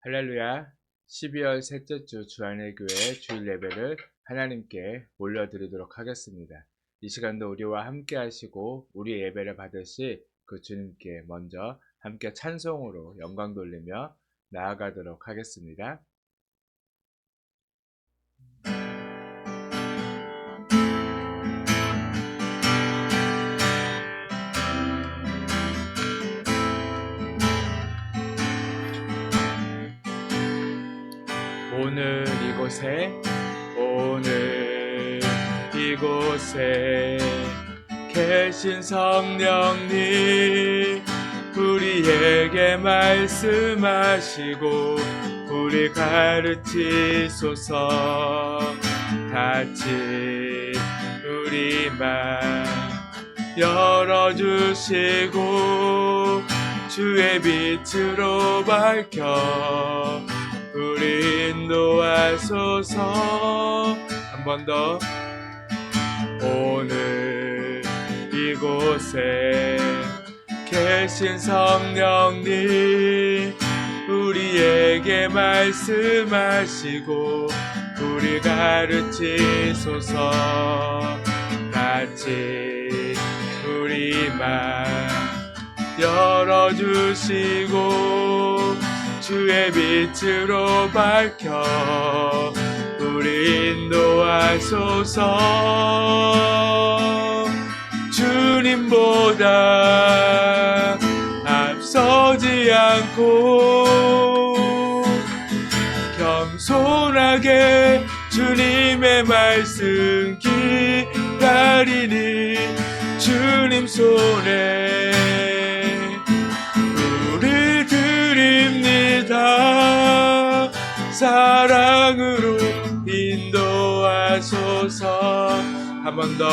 할렐루야. 12월 셋째 주 주안의 교회 주일 예배를 하나님께 올려드리도록 하겠습니다. 이 시간도 우리와 함께 하시고 우리 예배를 받으실 그 주님께 먼저 함께 찬송으로 영광 돌리며 나아가도록 하겠습니다. 오늘 이곳에 계신 성령님 우리에게 말씀하시고 우리 가르치소서. 같이 우리 맘 열어주시고 주의 빛으로 밝혀 우리 인도하소서. 한 번 더. 오늘 이곳에 계신 성령님 우리에게 말씀하시고 우리 가르치소서. 같이 우리 맘 열어주시고 주의 빛으로 밝혀 우리 인도하소서. 주님보다 앞서지 않고 겸손하게 주님의 말씀 기다리니 주님 손에 우리 드립니다. 사랑으로 인도하소서. 한 번 더.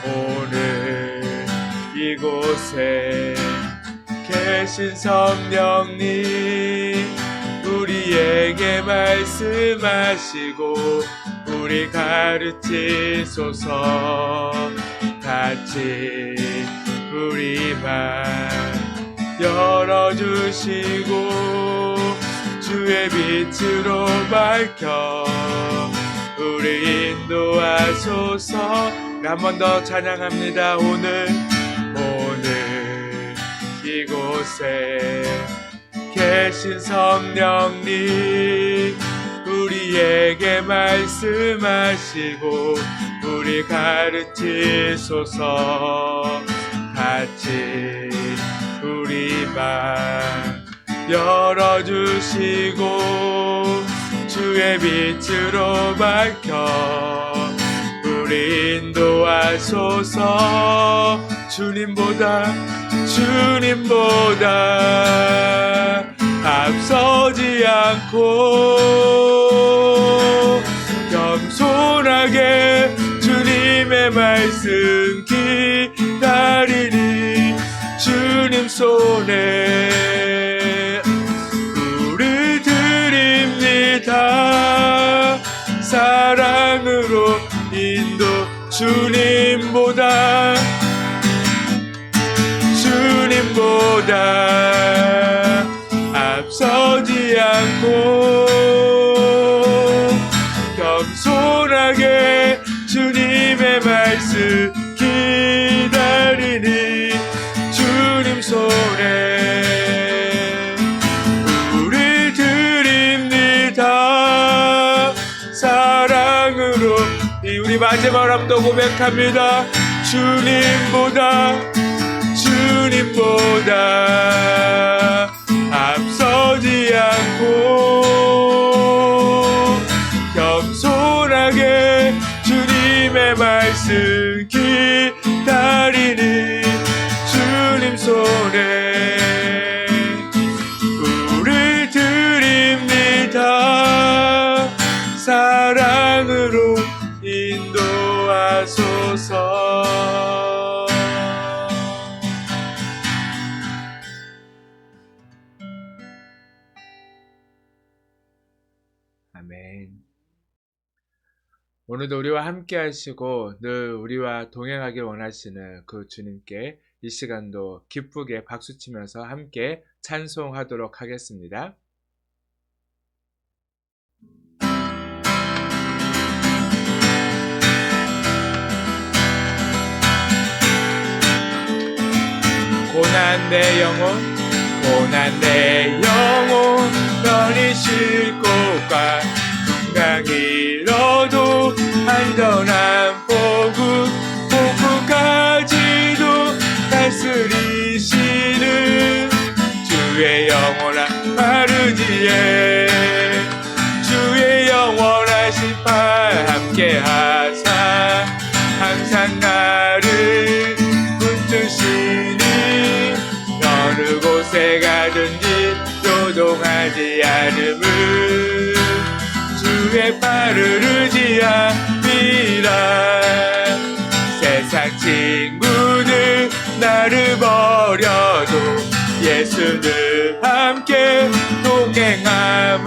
오늘 이곳에 계신 성령님 우리에게 말씀하시고 우리 가르치소서. 같이 우리 맘 열어주시고 주의 빛으로 밝혀 우리 인도하소서. 한 번 더 찬양합니다. 오늘 이곳에 계신 성령님 우리에게 말씀하시고 우리 가르치소서. 같이 우리 맘 열어주시고 주의 빛으로 밝혀 우리 인도하소서. 주님보다 앞서지 않고 겸손하게 주님의 말씀 기다리니 주님 손에 우리 드립니다. 사랑으로 인도 주님보다 앞서지 않고 겸손하게 주님의 말씀 기다리니 주님 손에 우리 드립니다. 사랑으로. 우리 마지막으로 한번 더 고백합니다. 주님보다 앞서지 않고 겸손하게 주님의 말씀 기다리니 주님 손에 우리 드립니다. 사랑으로 인도하소서. 아멘. 오늘도 우리와 함께 하시고 늘 우리와 동행하길 원하시는 그 주님께 이 시간도 기쁘게 박수치면서 함께 찬송하도록 하겠습니다. 고난 내 영혼, 고난 내 영혼, 너니 쉴 곳과 건강 잃어도 안전한 복국, 복국까지도 다스리시는 주의 영원한 바르지에, 주의 영원하신 팔 함께하사 항상 나를 붙드시니 어느 곳에 가든지 요동하지 않음을 주의 팔을 의지함이라. 세상 친구들 나를 버려도 예수를 함께 동행함으로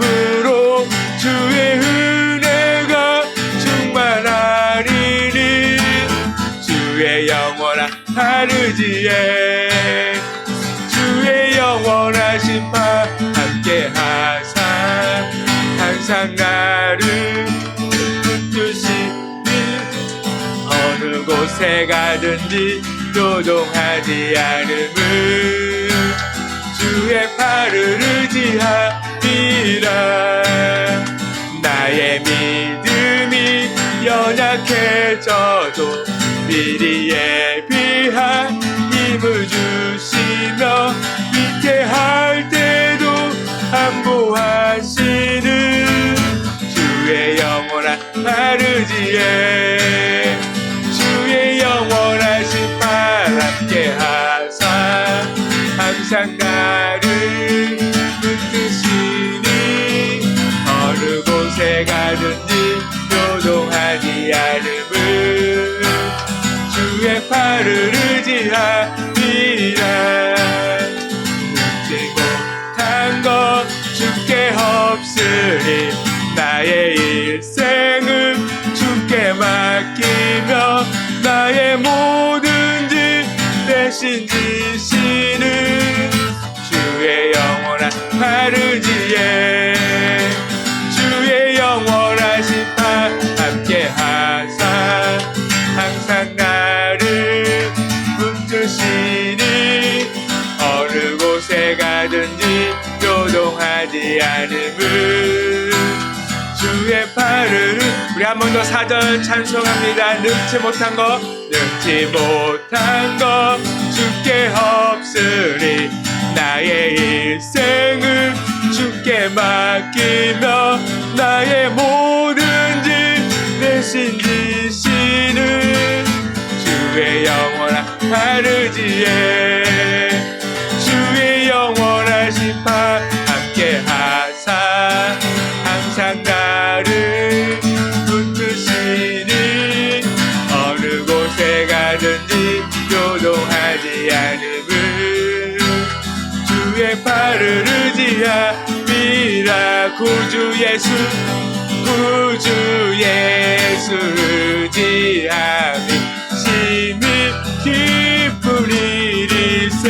주의 은혜가 충만하리니 주의 영원한 하르지에, 주의 영원하신 파 함께하사 항상 나를 붙드시니 어느 곳에 가든지 요동하지 않음을 주의 팔을 의지함이라. 나의 믿음이 연약해져도 미리 예비한 힘을 주시며 위태할 때도 안보하시는 주의 영원한 하르지에, 주의 영원하신 팔 함께하사 항상 나를 붙드시니 어느 곳에 가든지 요동하지 않음을 주의 팔을 의지함이라. 늙지 못한 것 주께 없으니 나의 일생을 주께 맡기며 나의 모든 질 대신 지시는 주의 영원한 하르지에, 주의 영원하신 파 함께하사 항상 나를 붙드시니 어느 곳에 가든지 요동하지 않음을 주의 팔을. 우리 한 번 더 4절 찬송합니다. 늙지 못한 것 주께 없으니 나의 일생을 주께 맡기며 나의 모든 질 대신 지시는 주의 영원한 하르지에, 주의 영원하신 파 함께하사 항상 나를 붙드시니 어느 곳에 가든지 요동하지 않음을 주의 팔을 의지함이라. 구주 예수 의지함이 심히 기쁜 일일세.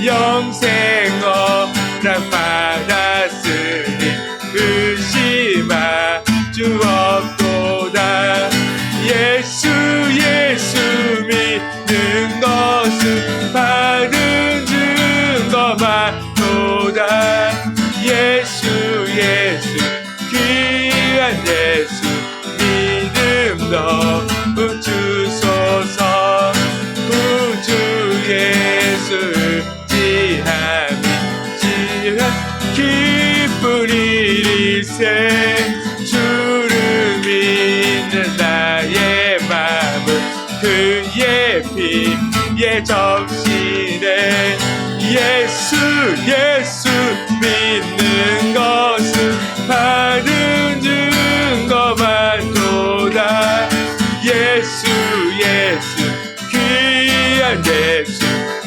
영생어랑 받았으니 의심할 주 없도다. 예수 믿는 것은 받은 증거만도다. 예수 귀한 예수 믿음 너무 주소서. 구주 예수 지함이 기쁜 일일세. 주를 믿는 나의 마음은 그의 피에 적시네. 예수 믿는 것은 받은 증거만도다. 예수 귀한 예수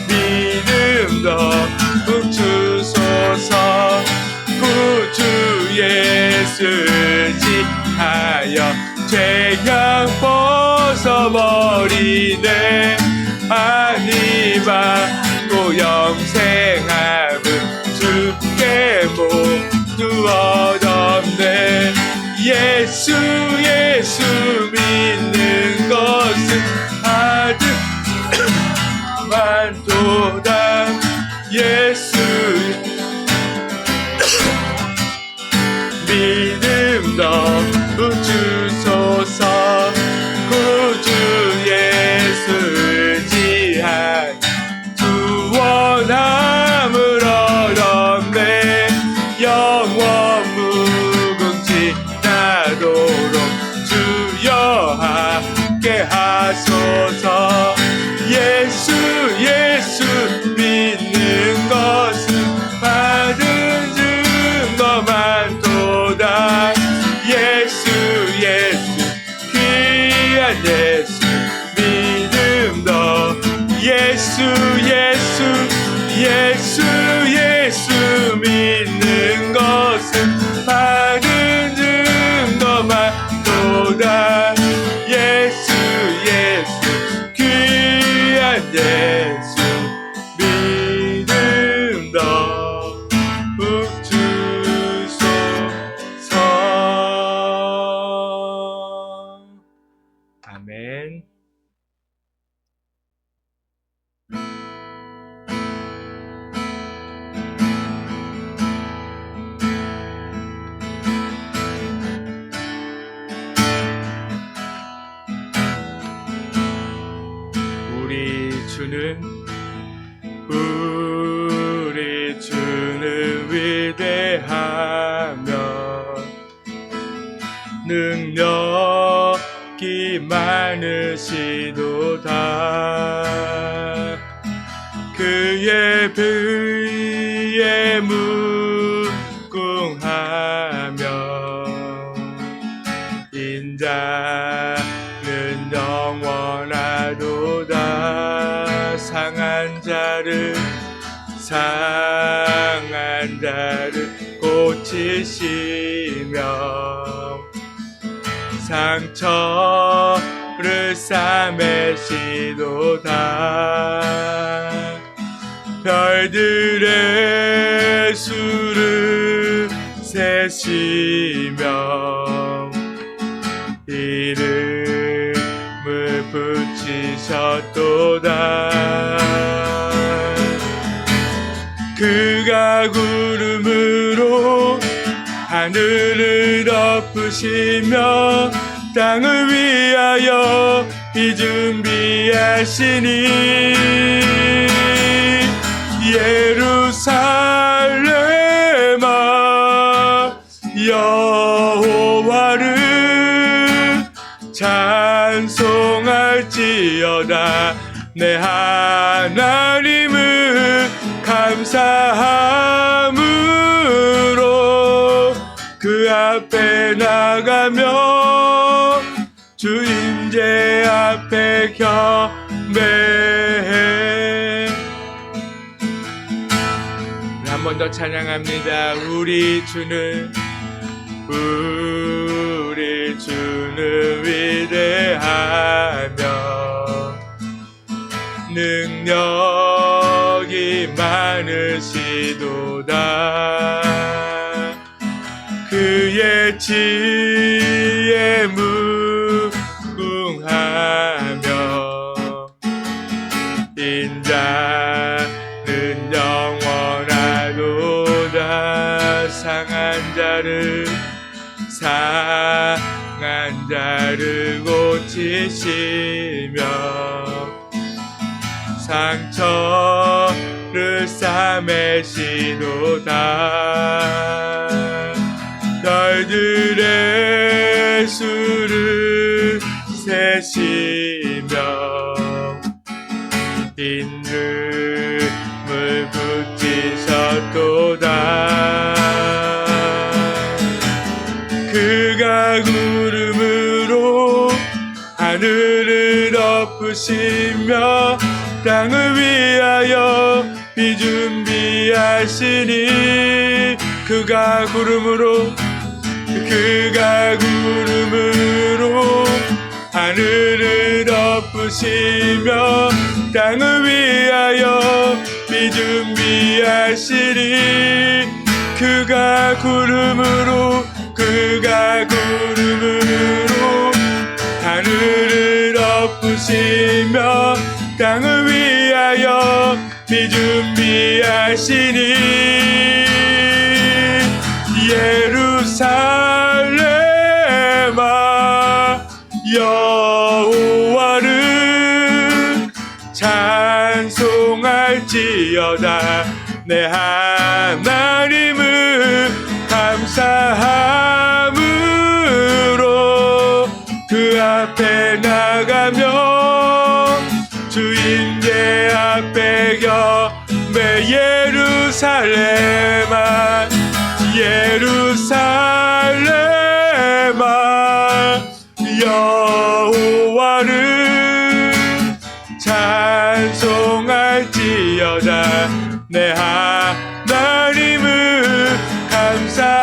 믿음 너무 주소서. 구주 예수 지하여 죄악 벗어버리네. 아니 받고 영생함을 쉽게 모두 얻었네. 예수 예수 믿는 것은 받을만도다. 예수 믿음 너무 주소서. 구주 예수 지한 구원함을 얻었네. 영원 무궁지나도록 주여 함께 하소서. 예수 예수 믿는 것은 받은 증거만도다. 예수 예수 귀한 예수 믿음 너. 예수 예수 예수 예수 믿는 것은 받은 증거만도다. 예수 예수 귀한 예수 믿음 너무 주소서. 아멘. 우리 주는 위대하며 능력이 많으시도다. 그의 비에 무궁하며 인자는 영원하도다. 상한 자를 고치시며 상처를 싸매시도다. 별들의 수를 세시며 이름을 붙이셨도다. 그가 구름으로 하늘을 덮으시며 땅을 위하여 비 준비하시니 예루살렘아 여호와를 찬송할지어다. 내 하나님을 감사함으로 그 앞에 나가며 주 임재 앞에 경배해. 한 번 더 찬양합니다. 우리 주는 위대하며 능력이 많으시도다. 그의 지혜 무궁하며 인자는 영원하도다. 상한 자를 고치시며 상처를 싸매시도다. 별들의 수를 세시며 이름을 붙이셨도다. 그가 구름으로 하늘을 덮으시며 땅을 위하여 비 준비하시니 그가 구름으로 하늘을 덮으시며 땅을 위하여 비 준비하시리. 그가 구름으로 하늘을 덮으시며 땅을 위하여 미 준비하시니. 예루살렘아 여호와를 찬송할지어다. 내 하나님을 감사함으로 그 앞에 나가며 주인의 앞에 경배. 예루살렘아 여호와를 찬송할지어다. 내 하나님을 감사함으로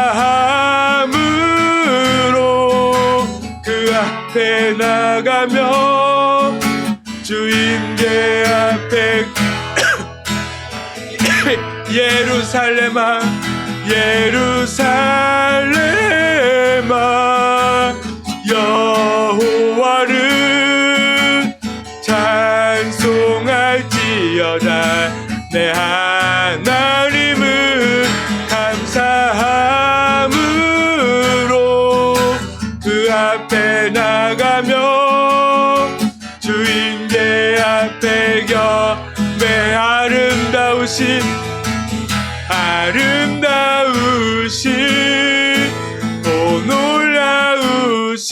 그 앞에 나가며 주인의 앞에 예루살렘아 여호와를 찬송할지어다. 내 하나님을 감사함으로 그 앞에 나가며 주인의 앞에 경배. 아름다우신 오 놀라우신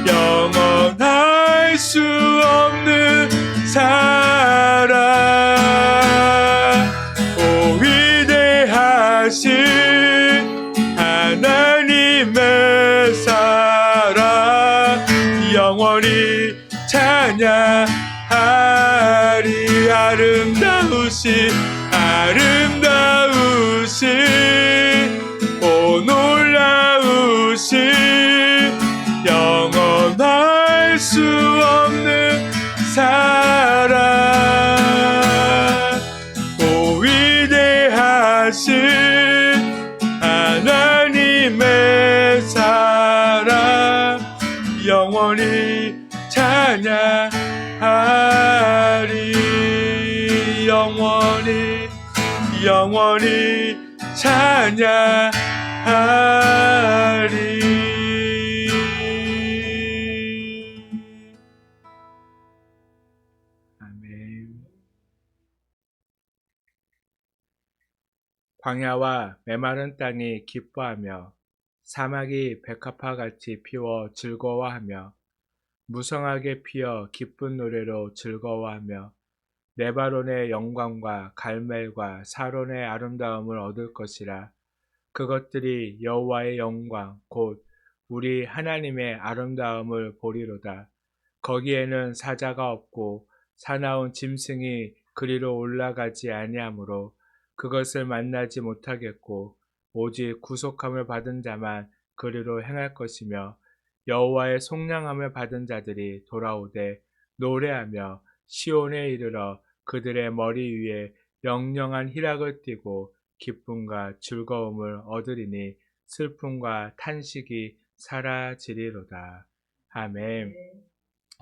영원할 수 없는 사랑. 오 위대하신 하나님의 사랑 영원히 찬양하리. 아름다우신 오 놀라우신 영원할 수 없는 사랑. 오 위대하신 하나님의 사랑 영원히 찬양하리. 영원히 찬양하리. 아멘. 광야와 메마른 땅이 기뻐하며 사막이 백합화같이 피워 즐거워하며 무성하게 피어 기쁜 노래로 즐거워하며 레바논의 영광과 갈멜과 사론의 아름다움을 얻을 것이라. 그것들이 여호와의 영광 곧 우리 하나님의 아름다움을 보리로다. 거기에는 사자가 없고 사나운 짐승이 그리로 올라가지 아니하므로 그것을 만나지 못하겠고 오직 구속함을 받은 자만 그리로 행할 것이며 여호와의 속량함을 받은 자들이 돌아오되 노래하며 시온에 이르러 그들의 머리 위에 영영한 희락을 띠고 기쁨과 즐거움을 얻으리니 슬픔과 탄식이 사라지리로다. 아멘.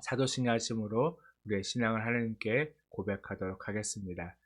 사도신앙심으로 우리의 신앙을 하나님께 고백하도록 하겠습니다.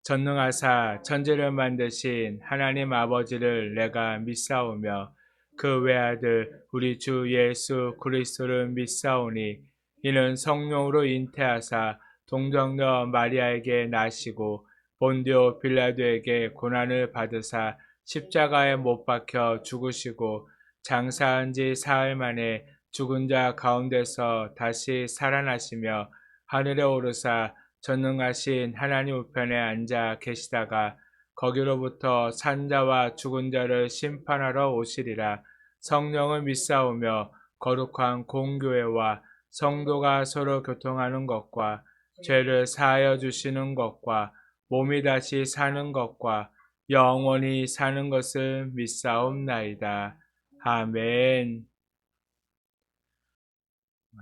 전능하사 천지를 만드신 하나님 아버지를 내가 믿사오며 그 외아들 우리 주 예수 그리스도를 믿사오니 이는 성령으로 잉태하사 동정녀 마리아에게 나시고 본디오 빌라도에게 고난을 받으사 십자가에 못 박혀 죽으시고 장사한 지 사흘 만에 죽은 자 가운데서 다시 살아나시며 하늘에 오르사 전능하신 하나님 우편에 앉아 계시다가 거기로부터 산자와 죽은 자를 심판하러 오시리라. 성령을 믿사오며 거룩한 공교회와 성도가 서로 교통하는 것과 죄를 사하여 주시는 것과 몸이 다시 사는 것과 영원히 사는 것을 믿사옵나이다. 아멘.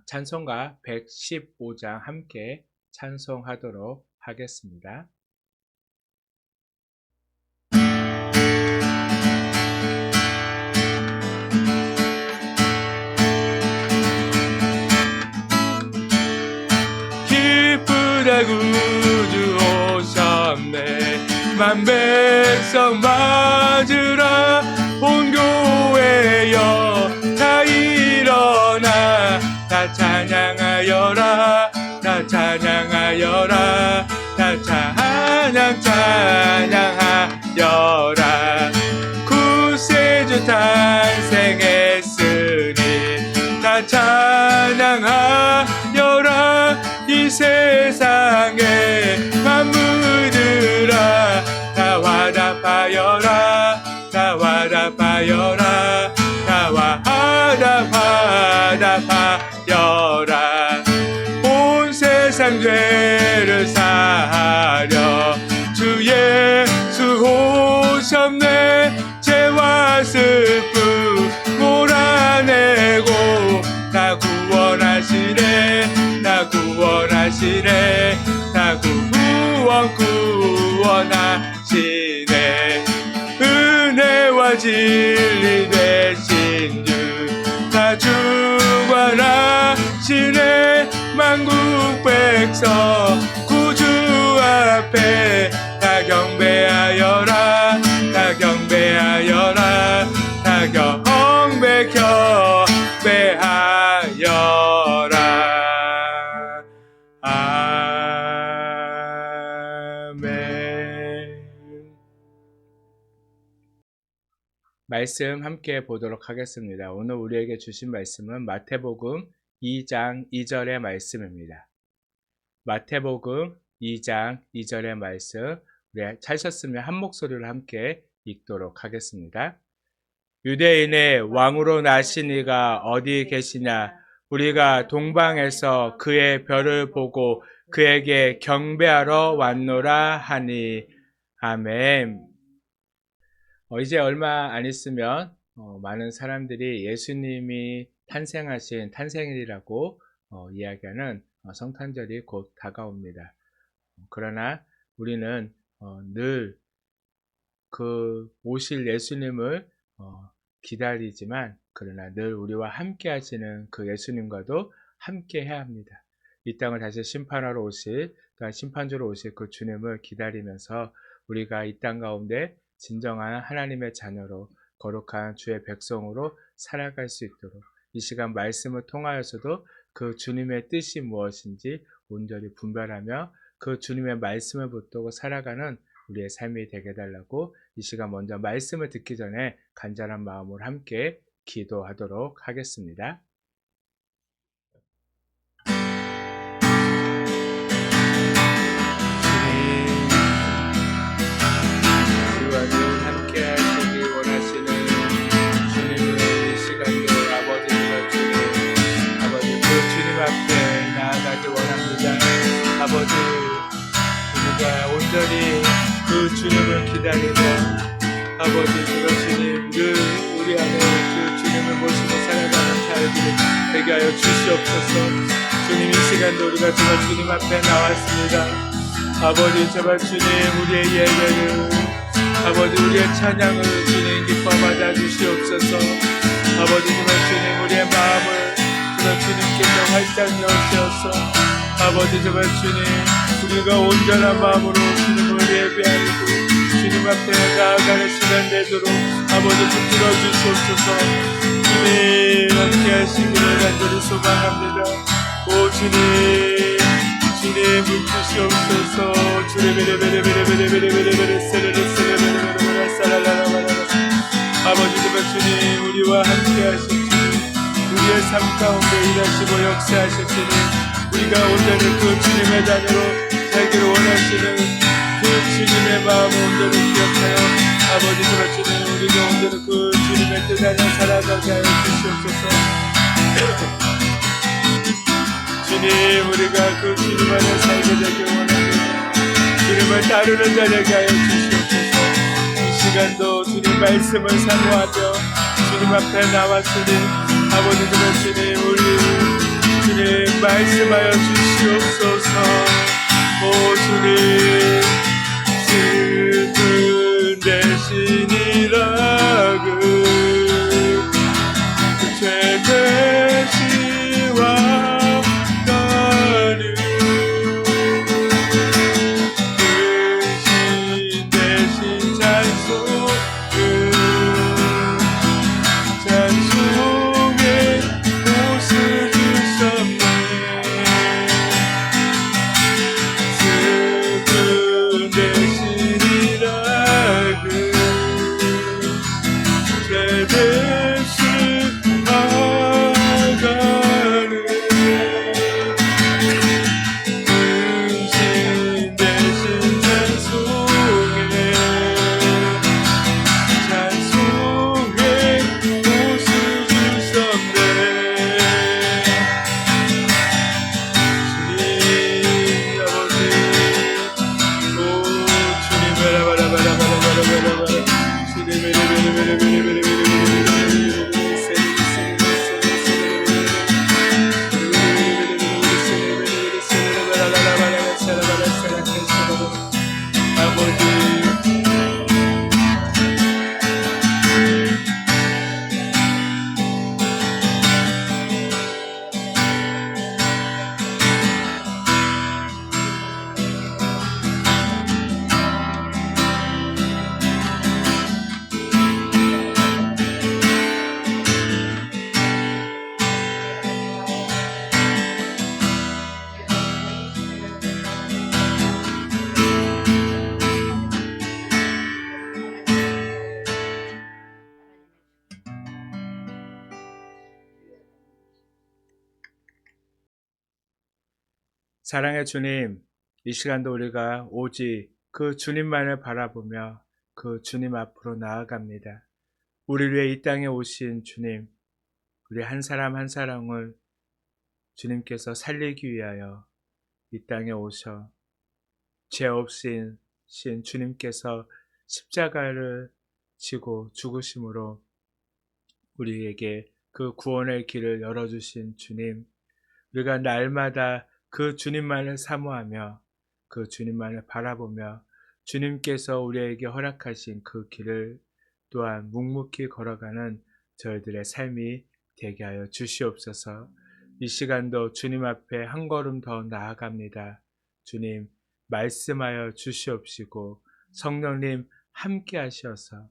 찬송가 115장 함께 찬송하도록 하겠습니다. 찬양하여라. 다 찬양하여라. 구세주 탄생했으니 다 찬양하여라. 이 세상에 만물들아 다 화답하여라. 다 화답하여라. 다 화답하여라. 온 세상 죄를 사하려 주 예수 오셨네. 죄와 슬픔 몰아내고 다 구원하시네. 다 구원하시네. 다 구원하시네. 은혜와 진리 되신 주 다 주관하시네. 만국 백성 구주 앞에 다 경배하여라. 다 경배하여라. 다 경배하여라. 아멘. 말씀 함께 보도록 하겠습니다. 오늘 우리에게 주신 말씀은 마태복음 2장 2절의 말씀입니다. 마태복음 2장 2절의 말씀, 우리 찾으셨으면 한 목소리로 함께 읽도록 하겠습니다. 유대인의 왕으로 나신 이가 어디 계시냐? 우리가 동방에서 그의 별을 보고 그에게 경배하러 왔노라 하니. 아멘. 이제 얼마 안 있으면 많은 사람들이 예수님이 탄생하신 탄생일이라고 이야기하는 성탄절이 곧 다가옵니다. 그러나 우리는 늘 그 오실 예수님을 기다리지만, 그러나 늘 우리와 함께 하시는 그 예수님과도 함께 해야 합니다. 이 땅을 다시 심판하러 오실, 또한 심판주로 오실 그 주님을 기다리면서 우리가 이 땅 가운데 진정한 하나님의 자녀로, 거룩한 주의 백성으로 살아갈 수 있도록 이 시간 말씀을 통하여서도 그 주님의 뜻이 무엇인지 온전히 분별하며 그 주님의 말씀을 붙들고 살아가는 우리의 삶이 되게 해달라고 이 시간 먼저 말씀을 듣기 전에 간절한 마음으로 함께 기도하도록 하겠습니다. 아버지, 우리가 온전히 그 주님을 기다리며 아버지 주님 늘 우리 안에 그 주님을 모시고 살아가는 자들이 되게 하여 주시옵소서. 주님 이 시간도 우리가 정말 주님 앞에 나왔습니다. 아버지 정말 주님 우리의 예배를 아버지 우리의 찬양을 주님 기뻐 받아 주시옵소서. 아버지 정말 주님 우리의 마음을 정말 주님께서 활짝 여시옵소서. 아버지 정말 주님 우리가 온전한 마음으로 주님을 예배하고 주님 앞에 나아가는 시간 되도록 아버지 붙들어 주시옵소서. 주님 함께 하시기를 간절히 소망합니다. 오 주님 주님 붙드시옵소서. 주님 아버지 정말 주님 우리와 함께 하신 주님, 우리의 삶 가운데 일하시고 역사하신 주님, 우리가 온전히 그 주님의 자녀로 살기를 원하시는 그 주님의 마음을 온전히 기억하여 아버지 정말 주님 우리가 온전히 그 주님의 뜻 안에 살아가게 하여 주시옵소서. 주님 우리가 그 주님 안에 살게 되길 원합니다. 주님을 따르는 자 되게 하여 주시옵소서. 이 시간도 주님 말씀을 사모하며 주님 앞에 나왔으니 아버지 정말 주님 우리 주님 말씀하여 주시옵소서. 오 주님 슬픈 대신이라 그 죄 대시와 가는 근신 대신 찬송의 옷을 주셨네. 사랑의 주님, 이 시간도 우리가 오직 그 주님만을 바라보며 그 주님 앞으로 나아갑니다. 우리를 위해 이 땅에 오신 주님, 우리 한 사람 한 사람을 주님께서 살리기 위하여 이 땅에 오셔 죄 없인 주님께서 십자가를 지고 죽으심으로 우리에게 그 구원의 길을 열어주신 주님, 우리가 날마다 그 주님만을 사모하며 그 주님만을 바라보며 주님께서 우리에게 허락하신 그 길을 또한 묵묵히 걸어가는 저희들의 삶이 되게 하여 주시옵소서. 이 시간도 주님 앞에 한 걸음 더 나아갑니다. 주님 말씀하여 주시옵시고 성령님 함께 하셔서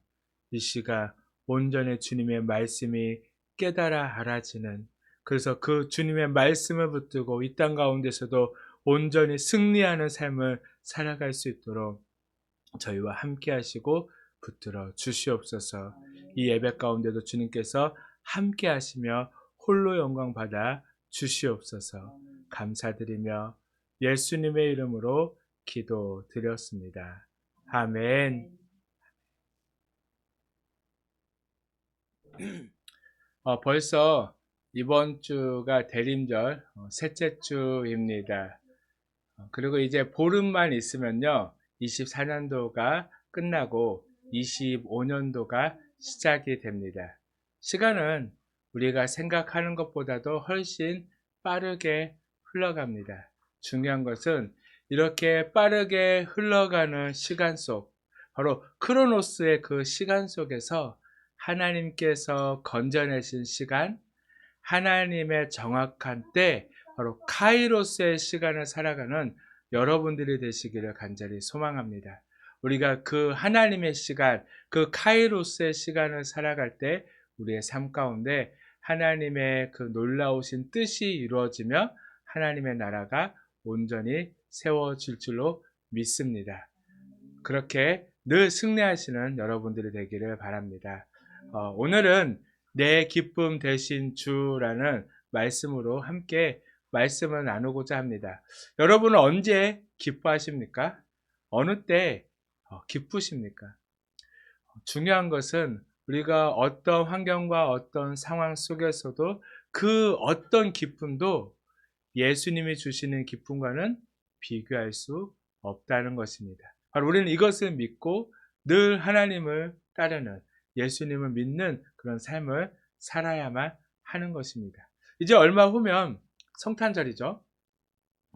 이 시간 온전히 주님의 말씀이 깨달아 알아지는, 그래서 그 주님의 말씀을 붙들고 이 땅 가운데서도 온전히 승리하는 삶을 살아갈 수 있도록 저희와 함께 하시고 붙들어 주시옵소서. 이 예배 가운데도 주님께서 함께 하시며 홀로 영광 받아 주시옵소서. 감사드리며 예수님의 이름으로 기도드렸습니다. 아멘. 벌써 이번 주가 대림절 셋째 주입니다. 그리고 이제 보름만 있으면요 24년도가 끝나고 25년도가 시작이 됩니다. 시간은 우리가 생각하는 것보다도 훨씬 빠르게 흘러갑니다. 중요한 것은 이렇게 빠르게 흘러가는 시간 속, 바로 크로노스의 그 시간 속에서 하나님께서 건져내신 시간, 하나님의 정확한 때, 바로 카이로스의 시간을 살아가는 여러분들이 되시기를 간절히 소망합니다. 우리가 그 하나님의 시간, 그 카이로스의 시간을 살아갈 때 우리의 삶 가운데 하나님의 그 놀라우신 뜻이 이루어지며 하나님의 나라가 온전히 세워질 줄로 믿습니다. 그렇게 늘 승리하시는 여러분들이 되기를 바랍니다. 오늘은 내 기쁨 되신 주라는 말씀으로 함께 말씀을 나누고자 합니다. 여러분은 언제 기뻐하십니까? 어느 때 기쁘십니까? 중요한 것은 우리가 어떤 환경과 어떤 상황 속에서도 그 어떤 기쁨도 예수님이 주시는 기쁨과는 비교할 수 없다는 것입니다. 바로 우리는 이것을 믿고 늘 하나님을 따르는, 예수님을 믿는 그런 삶을 살아야만 하는 것입니다. 이제 얼마 후면 성탄절이죠.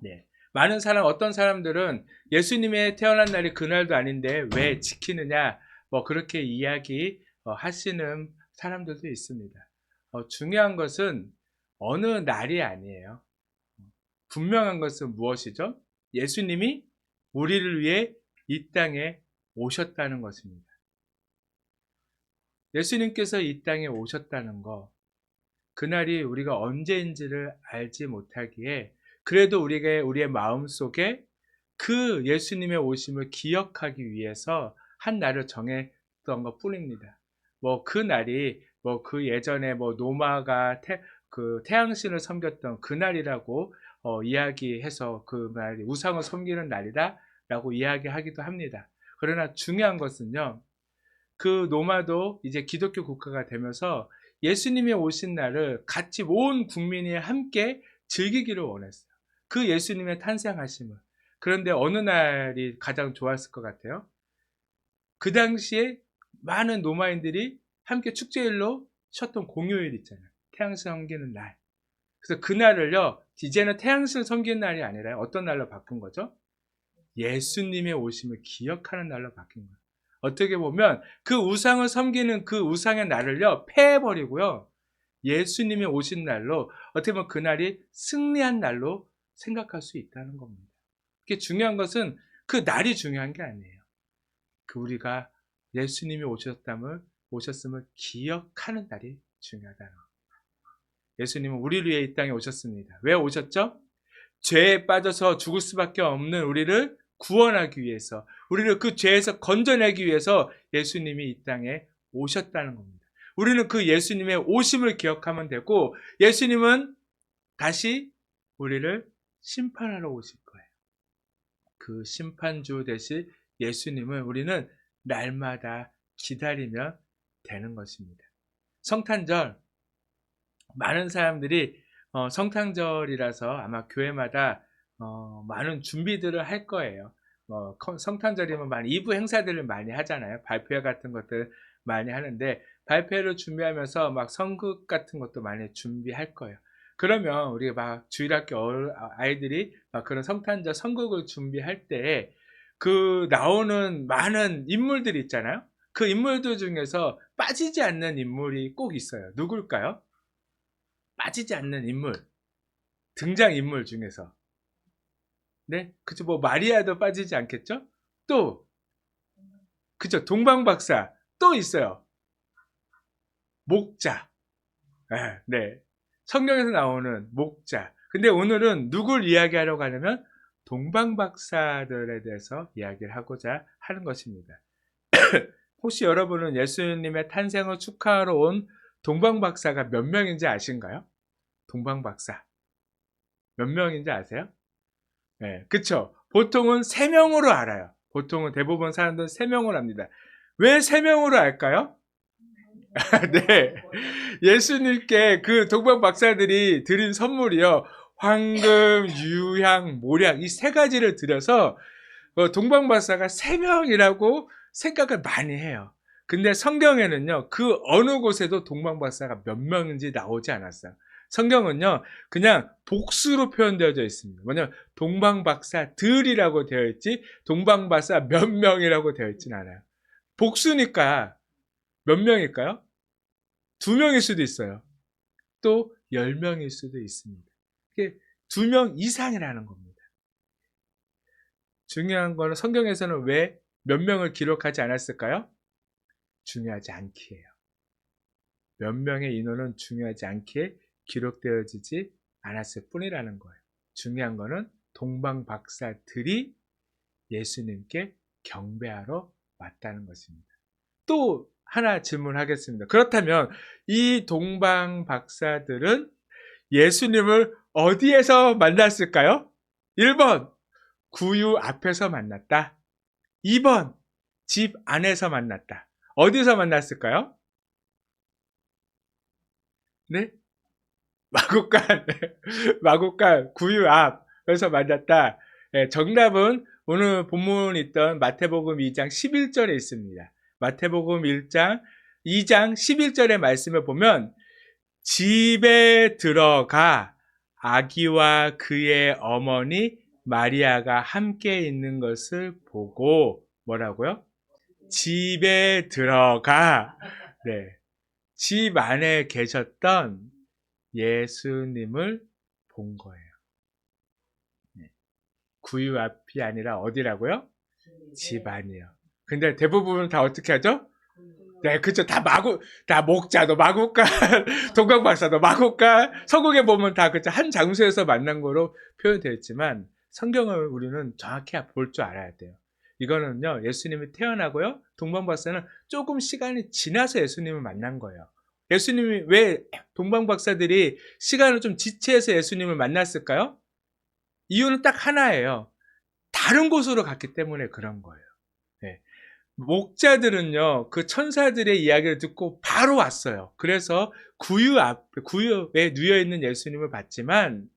네. 많은 사람, 어떤 사람들은 예수님의 태어난 날이 그날도 아닌데 왜 지키느냐, 그렇게 이야기 하시는 사람들도 있습니다. 중요한 것은 어느 날이 아니에요. 분명한 것은 무엇이죠? 예수님이 우리를 위해 이 땅에 오셨다는 것입니다. 예수님께서 이 땅에 오셨다는 것, 그날이 우리가 언제인지를 알지 못하기에 그래도 우리가 우리의 마음속에 그 예수님의 오심을 기억하기 위해서 한 날을 정했던 것 뿐입니다. 그 날이 그 예전에 노마가 그 태양신을 섬겼던 그 날이라고 이야기해서 그 날이 우상을 섬기는 날이다 라고 이야기하기도 합니다. 그러나 중요한 것은요, 그 노마도 이제 기독교 국가가 되면서 예수님이 오신 날을 같이 온 국민이 함께 즐기기를 원했어요. 그 예수님의 탄생하심을. 그런데 어느 날이 가장 좋았을 것 같아요? 그 당시에 많은 노마인들이 함께 축제일로 쉬었던 공휴일 있잖아요. 태양신 섬기는 날. 그래서 그날을요, 이제는 태양신을 섬기는 날이 아니라 어떤 날로 바꾼 거죠? 예수님의 오심을 기억하는 날로 바뀐 거예요. 어떻게 보면 그 우상을 섬기는 그 우상의 날을요, 폐해버리고요, 예수님이 오신 날로, 어떻게 보면 그날이 승리한 날로 생각할 수 있다는 겁니다. 그게 중요한 것은 그 날이 중요한 게 아니에요. 그 우리가 예수님이 오셨음을 기억하는 날이 중요하다는 겁니다. 예수님은 우리를 위해 이 땅에 오셨습니다. 왜 오셨죠? 죄에 빠져서 죽을 수밖에 없는 우리를 구원하기 위해서, 우리를 그 죄에서 건져내기 위해서 예수님이 이 땅에 오셨다는 겁니다. 우리는 그 예수님의 오심을 기억하면 되고, 예수님은 다시 우리를 심판하러 오실 거예요. 그 심판주 대신 예수님을 우리는 날마다 기다리면 되는 것입니다. 성탄절, 많은 사람들이 성탄절이라서 아마 교회마다 많은 준비들을 할 거예요. 성탄절이면 많이 2부 행사들을 많이 하잖아요. 발표회 같은 것들 많이 하는데 발표를 준비하면서 막 선극 같은 것도 많이 준비할 거예요. 그러면 우리가 막 주일학교 아이들이 막 그런 성탄절 선극을 준비할 때 그 나오는 많은 인물들이 있잖아요. 그 인물들 중에서 빠지지 않는 인물이 꼭 있어요. 누굴까요? 빠지지 않는 인물, 등장인물 중에서. 네? 그쵸, 뭐, 마리아도 빠지지 않겠죠? 또, 그쵸, 동방박사, 또 있어요. 목자. 네. 성경에서 나오는 목자. 근데 오늘은 누굴 이야기하려고 하냐면, 동방박사들에 대해서 이야기를 하고자 하는 것입니다. 혹시 여러분은 예수님의 탄생을 축하하러 온 동방박사가 몇 명인지 아신가요? 동방박사. 몇 명인지 아세요? 네, 그쵸. 보통은 3명으로 알아요. 보통은 대부분 사람들은 3명으로 합니다. 왜 3명으로 알까요? 네. 예수님께 그 동방박사들이 드린 선물이요. 황금, 유향, 모략, 이 3가지를 드려서 동방박사가 3명이라고 생각을 많이 해요. 근데 성경에는요, 그 어느 곳에도 동방박사가 몇 명인지 나오지 않았어요. 성경은요, 그냥 복수로 표현되어져 있습니다. 뭐냐면, 동방박사들이라고 되어 있지, 동방박사 몇 명이라고 되어 있진 않아요. 복수니까 몇 명일까요? 2명일 수도 있어요. 또 10명일 수도 있습니다. 이게 2명 이상이라는 겁니다. 중요한 거는 성경에서는 왜 몇 명을 기록하지 않았을까요? 중요하지 않기에요. 몇 명의 인원은 중요하지 않기에 기록되어지지 않았을 뿐이라는 거예요. 중요한 거는 동방박사들이 예수님께 경배하러 왔다는 것입니다. 또 하나 질문하겠습니다. 그렇다면 이 동방박사들은 예수님을 어디에서 만났을까요? 1번 구유 앞에서 만났다. 2번 집 안에서 만났다. 어디서 만났을까요? 네? 마국간, 마국간 구유 앞에서 만났다. 네, 정답은 오늘 본문 있던 마태복음 2장 11절에 있습니다. 마태복음 2장 11절의 말씀을 보면 집에 들어가 아기와 그의 어머니 마리아가 함께 있는 것을 보고 뭐라고요? 집에 들어가 네, 집 안에 계셨던 예수님을 본 거예요. 네. 구유 앞이 아니라 어디라고요? 집 안이요. 근데 대부분은 다 어떻게 하죠? 네, 그쵸. 다 목자도 마국간, 동방박사도 마국간, 서국에 보면 다 그쵸. 한 장소에서 만난 거로 표현되어 있지만, 성경을 우리는 정확히 볼 줄 알아야 돼요. 이거는요, 예수님이 태어나고요, 동방박사는 조금 시간이 지나서 예수님을 만난 거예요. 예수님이 왜 동방박사들이 시간을 좀 지체해서 예수님을 만났을까요? 이유는 딱 하나예요. 다른 곳으로 갔기 때문에 그런 거예요. 네. 목자들은요, 그 천사들의 이야기를 듣고 바로 왔어요. 그래서 구유에 누워있는 예수님을 봤지만,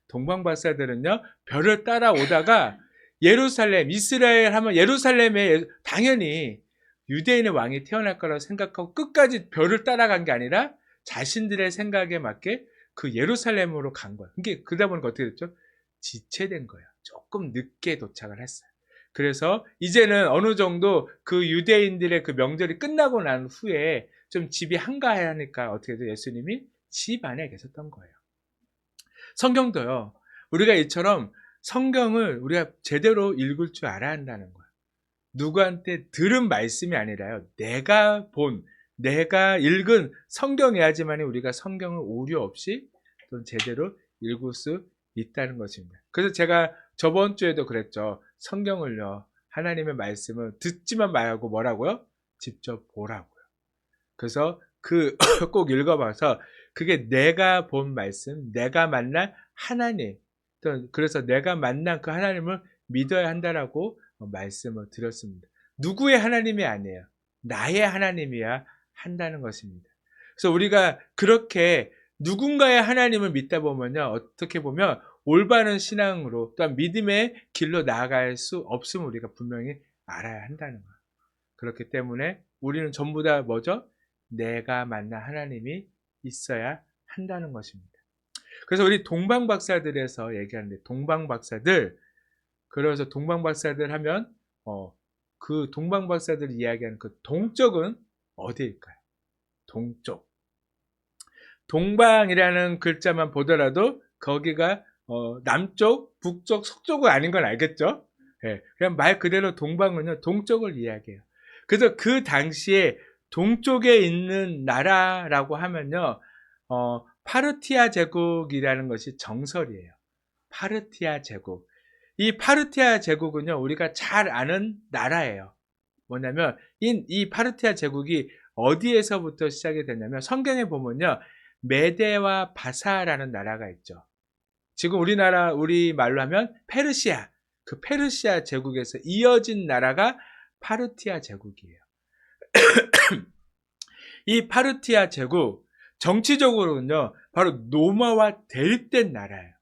동방박사들은요, 별을 따라오다가 예루살렘, 이스라엘 하면 예루살렘에 당연히 유대인의 왕이 태어날 거라고 생각하고 끝까지 별을 따라간 게 아니라 자신들의 생각에 맞게 그 예루살렘으로 간 거예요. 그러다 보니까 어떻게 됐죠? 지체된 거예요. 조금 늦게 도착을 했어요. 그래서 이제는 어느 정도 그 유대인들의 그 명절이 끝나고 난 후에 좀 집이 한가하니까 어떻게 해서 예수님이 집 안에 계셨던 거예요. 성경도요, 우리가 이처럼 성경을 우리가 제대로 읽을 줄 알아야 한다는 거예요. 누구한테 들은 말씀이 아니라요, 내가 읽은 성경이야지만 우리가 성경을 오류 없이 또 제대로 읽을 수 있다는 것입니다. 그래서 제가 저번 주에도 그랬죠. 성경을요, 하나님의 말씀을 듣지만 말고 뭐라고요? 직접 보라고요. 그래서 꼭 읽어봐서 그게 내가 본 말씀, 내가 만난 하나님, 그래서 내가 만난 그 하나님을 믿어야 한다라고 말씀을 드렸습니다. 누구의 하나님이 아니에요. 나의 하나님이야 한다는 것입니다. 그래서 우리가 그렇게 누군가의 하나님을 믿다 보면요, 어떻게 보면 올바른 신앙으로 또한 믿음의 길로 나아갈 수 없음을 우리가 분명히 알아야 한다는 거예요. 그렇기 때문에 우리는 전부 다 뭐죠? 내가 만난 하나님이 있어야 한다는 것입니다. 그래서 우리 동방박사들에서 얘기하는데, 동방박사들, 그래서 동방박사들 하면 그 동방박사들이 이야기하는 그 동쪽은 어디일까요? 동쪽. 동방이라는 글자만 보더라도 거기가 남쪽, 북쪽, 서쪽은 아닌 건 알겠죠? 예, 그냥 말 그대로 동방은요, 동쪽을 이야기해요. 그래서 그 당시에 동쪽에 있는 나라라고 하면요, 파르티아 제국이라는 것이 정설이에요. 파르티아 제국. 이 파르티아 제국은요, 우리가 잘 아는 나라예요. 뭐냐면, 이 파르티아 제국이 어디에서부터 시작이 됐냐면, 성경에 보면요, 메데와 바사라는 나라가 있죠. 지금 우리 말로 하면 페르시아, 그 페르시아 제국에서 이어진 나라가 파르티아 제국이에요. 이 파르티아 제국, 정치적으로는요, 바로 로마와 대립된 나라예요.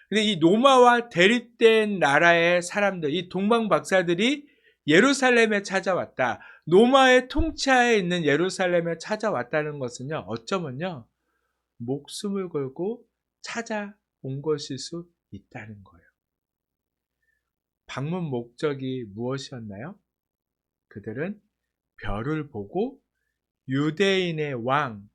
근데 이 로마와 대립된 나라의 사람들, 이 동방 박사들이 예루살렘에 찾아왔다. 로마의 통치하에 있는 예루살렘에 찾아왔다는 것은요, 어쩌면요, 목숨을 걸고 찾아온 것일 수 있다는 거예요. 방문 목적이 무엇이었나요? 그들은 별을 보고 유대인의 왕,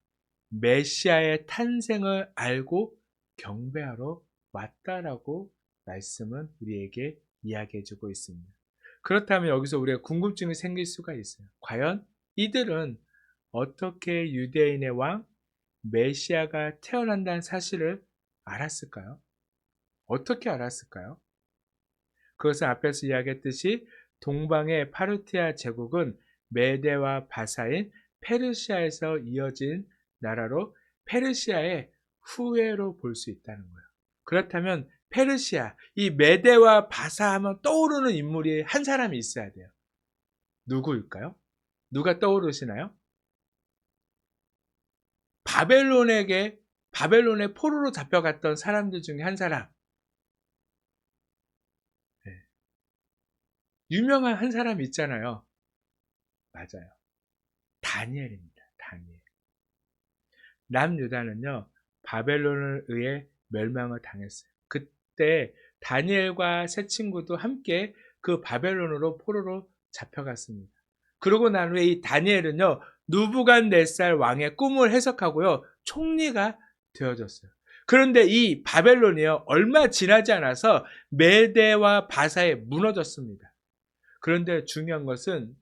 메시아의 탄생을 알고 경배하러 왔다라고 말씀은 우리에게 이야기해주고 있습니다. 그렇다면 여기서 우리가 궁금증이 생길 수가 있어요. 과연 이들은 어떻게 유대인의 왕, 메시아가 태어난다는 사실을 알았을까요? 어떻게 알았을까요? 그것은 앞에서 이야기했듯이 동방의 파르티아 제국은 메데와 바사인 페르시아에서 이어진 나라로 페르시아의 후예로 볼 수 있다는 거예요. 그렇다면 페르시아, 이 메데와 바사 하면 떠오르는 인물이 한 사람이 있어야 돼요. 누구일까요? 누가 떠오르시나요? 바벨론의 포로로 잡혀갔던 사람들 중에 한 사람. 네. 유명한 한 사람이 있잖아요. 맞아요. 다니엘입니다. 다니엘. 남유다는요, 바벨론에 의해 멸망을 당했어요. 그때 다니엘과 세 친구도 함께 그 바벨론으로 포로로 잡혀갔습니다. 그러고 난 후에 이 다니엘은요, 누부갓네살 왕의 꿈을 해석하고요, 총리가 되어졌어요. 그런데 이 바벨론이요, 얼마 지나지 않아서 메데와 바사에 무너졌습니다. 그런데 중요한 것은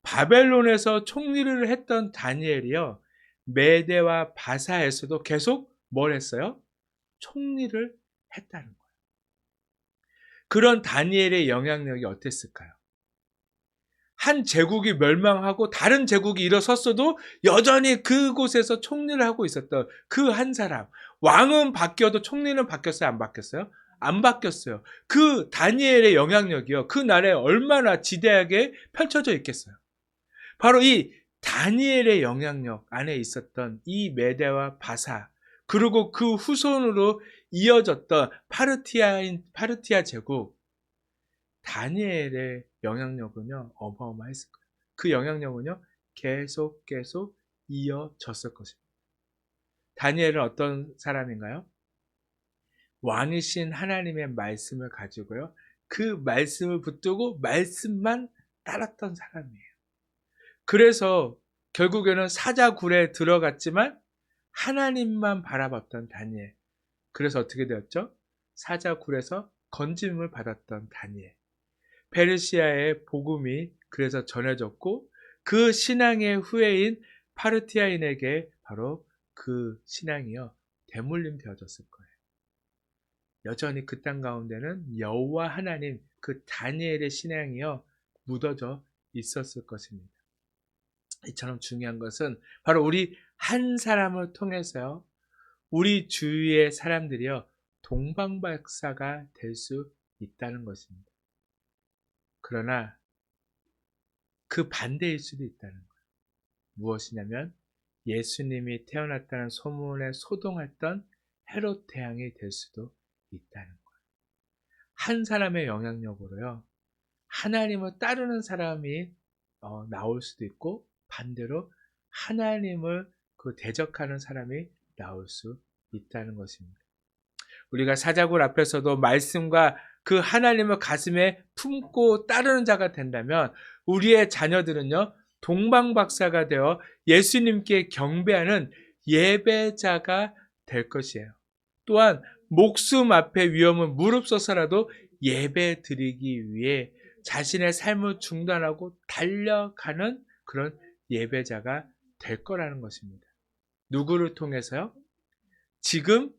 바벨론에서 총리를 했던 다니엘이요, 메데와 바사에서도 계속 뭘 했어요? 총리를 했다는 거예요. 그런 다니엘의 영향력이 어땠을까요? 한 제국이 멸망하고 다른 제국이 일어섰어도 여전히 그곳에서 총리를 하고 있었던 그 한 사람. 왕은 바뀌어도 총리는 바뀌었어요? 안 바뀌었어요? 안 바뀌었어요. 그 다니엘의 영향력이요, 그 나라에 얼마나 지대하게 펼쳐져 있겠어요. 바로 이 다니엘의 영향력 안에 있었던 이 메데와 바사, 그리고 그 후손으로 이어졌던 파르티아 제국, 다니엘의 영향력은요, 어마어마했을 거예요. 그 영향력은요, 계속 이어졌을 것입니다. 다니엘은 어떤 사람인가요? 왕이신 하나님의 말씀을 가지고요, 그 말씀을 붙들고 말씀만 따랐던 사람이에요. 그래서 결국에는 사자굴에 들어갔지만 하나님만 바라봤던 다니엘. 그래서 어떻게 되었죠? 사자굴에서 건짐을 받았던 다니엘. 페르시아의 복음이 그래서 전해졌고, 그 신앙의 후예인 파르티아인에게 바로 그 신앙이요, 대물림 되어졌을 거예요. 여전히 그 땅 가운데는 여호와 하나님, 그 다니엘의 신앙이요, 묻어져 있었을 것입니다. 이처럼 중요한 것은 바로 우리 한 사람을 통해서요, 우리 주위의 사람들이요, 동방박사가 될 수 있다는 것입니다. 그러나 그 반대일 수도 있다는 거예요. 무엇이냐면 예수님이 태어났다는 소문에 소동했던 헤롯 대왕이 될 수도 있다는 거예요. 한 사람의 영향력으로요, 하나님을 따르는 사람이 나올 수도 있고, 반대로 하나님을 대적하는 사람이 나올 수 있다는 것입니다. 우리가 사자굴 앞에서도 말씀과 그 하나님을 가슴에 품고 따르는 자가 된다면 우리의 자녀들은요, 동방박사가 되어 예수님께 경배하는 예배자가 될 것이에요. 또한 목숨 앞에 위험을 무릅써서라도 예배 드리기 위해 자신의 삶을 중단하고 달려가는 그런 예배자가 될 거라는 것입니다. 누구를 통해서요? 지금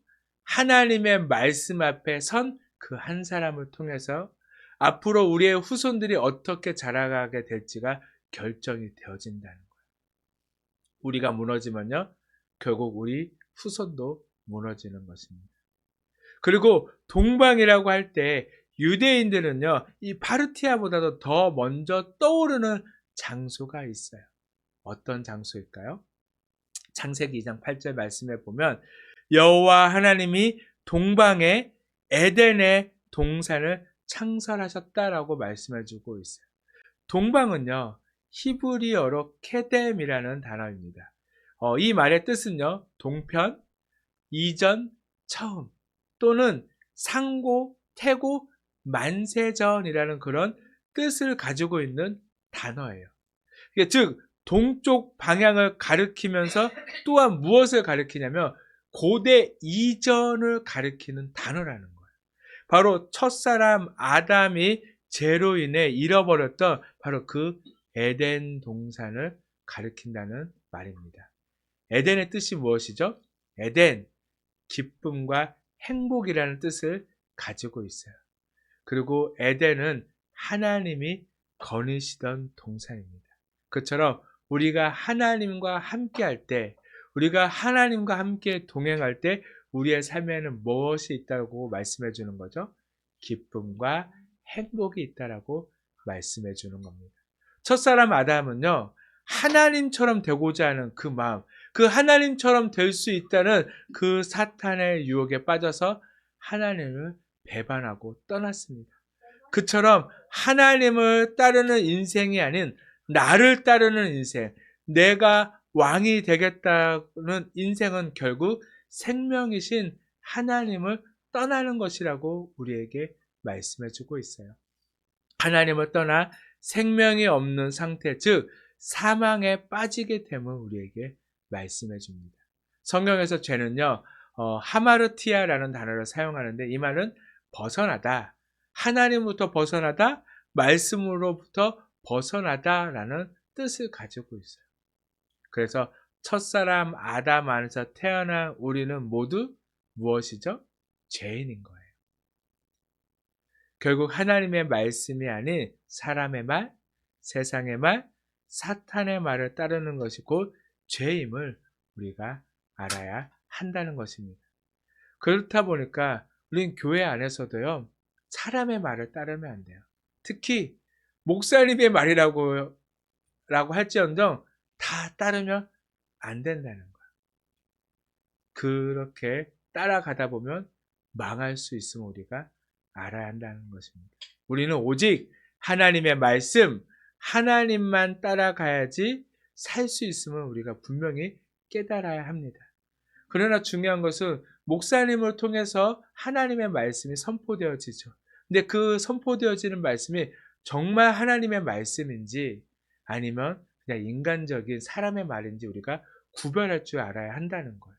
하나님의 말씀 앞에 선 그 한 사람을 통해서 앞으로 우리의 후손들이 어떻게 자라가게 될지가 결정이 되어진다는 거예요. 우리가 무너지면요, 결국 우리 후손도 무너지는 것입니다. 그리고 동방이라고 할 때 유대인들은요, 이 파르티아보다도 더 먼저 떠오르는 장소가 있어요. 어떤 장소일까요? 창세기 2장 8절 말씀에 보면 여호와 하나님이 동방에 에덴의 동산을 창설하셨다라고 말씀해주고 있어요. 동방은요, 히브리어로 케뎀이라는 단어입니다. 이 말의 뜻은요, 동편, 이전, 처음 또는 상고, 태고, 만세전이라는 그런 뜻을 가지고 있는 단어예요. 즉 동쪽 방향을 가리키면서 또한 무엇을 가리키냐면 고대 이전을 가리키는 단어라는 거예요. 바로 첫사람 아담이 죄로 인해 잃어버렸던 바로 그 에덴 동산을 가리킨다는 말입니다. 에덴의 뜻이 무엇이죠? 에덴, 기쁨과 행복이라는 뜻을 가지고 있어요. 그리고 에덴은 하나님이 거니시던 동산입니다. 그처럼 우리가 하나님과 함께 할 때, 우리가 하나님과 함께 동행할 때 우리의 삶에는 무엇이 있다고 말씀해 주는 거죠? 기쁨과 행복이 있다라고 말씀해 주는 겁니다. 첫사람 아담은요, 하나님처럼 되고자 하는 그 마음, 그 하나님처럼 될 수 있다는 그 사탄의 유혹에 빠져서 하나님을 배반하고 떠났습니다. 그처럼 하나님을 따르는 인생이 아닌 나를 따르는 인생, 내가 왕이 되겠다는 인생은 결국 생명이신 하나님을 떠나는 것이라고 우리에게 말씀해주고 있어요. 하나님을 떠나 생명이 없는 상태, 즉 사망에 빠지게 됨을 우리에게 말씀해줍니다. 성경에서 죄는요, 하마르티아라는 단어를 사용하는데 이 말은 벗어나다, 하나님으로부터 벗어나다, 말씀으로부터 벗어나다라는 뜻을 가지고 있어요. 그래서 첫사람 아담 안에서 태어난 우리는 모두 무엇이죠? 죄인인 거예요. 결국 하나님의 말씀이 아닌 사람의 말, 세상의 말, 사탄의 말을 따르는 것이 곧 죄임을 우리가 알아야 한다는 것입니다. 그렇다 보니까 우린 교회 안에서도요, 사람의 말을 따르면 안 돼요. 특히 목사님의 말이라고 할지언정 다 따르면 안 된다는 거예요. 그렇게 따라가다 보면 망할 수 있음을 우리가 알아야 한다는 것입니다. 우리는 오직 하나님의 말씀, 하나님만 따라가야지 살 수 있음을 우리가 분명히 깨달아야 합니다. 그러나 중요한 것은 목사님을 통해서 하나님의 말씀이 선포되어지죠. 근데 그 선포되어지는 말씀이 정말 하나님의 말씀인지 아니면 그냥 인간적인 사람의 말인지 우리가 구별할 줄 알아야 한다는 거예요.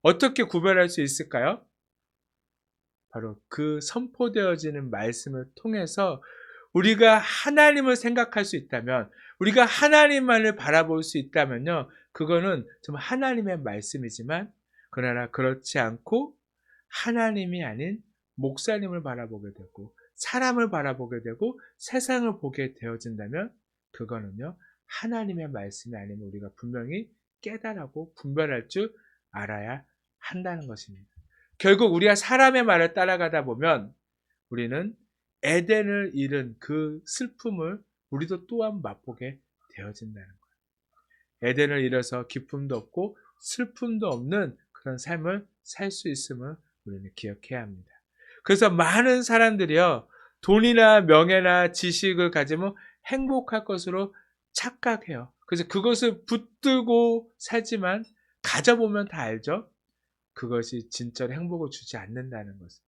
어떻게 구별할 수 있을까요? 바로 그 선포되어지는 말씀을 통해서 우리가 하나님을 생각할 수 있다면, 우리가 하나님만을 바라볼 수 있다면요, 그거는 정말 하나님의 말씀이지만, 그러나 그렇지 않고 하나님이 아닌 목사님을 바라보게 되고 사람을 바라보게 되고 세상을 보게 되어진다면 그거는요, 하나님의 말씀이 아니면 우리가 분명히 깨달고 분별할 줄 알아야 한다는 것입니다. 결국 우리가 사람의 말을 따라가다 보면 우리는 에덴을 잃은 그 슬픔을 우리도 또한 맛보게 되어진다는 거예요. 에덴을 잃어서 기쁨도 없고 슬픔도 없는 그런 삶을 살 수 있음을 우리는 기억해야 합니다. 그래서 많은 사람들이요, 돈이나 명예나 지식을 가지면 행복할 것으로 착각해요. 그래서 그것을 붙들고 살지만 가져보면 다 알죠? 그것이 진짜로 행복을 주지 않는다는 것을.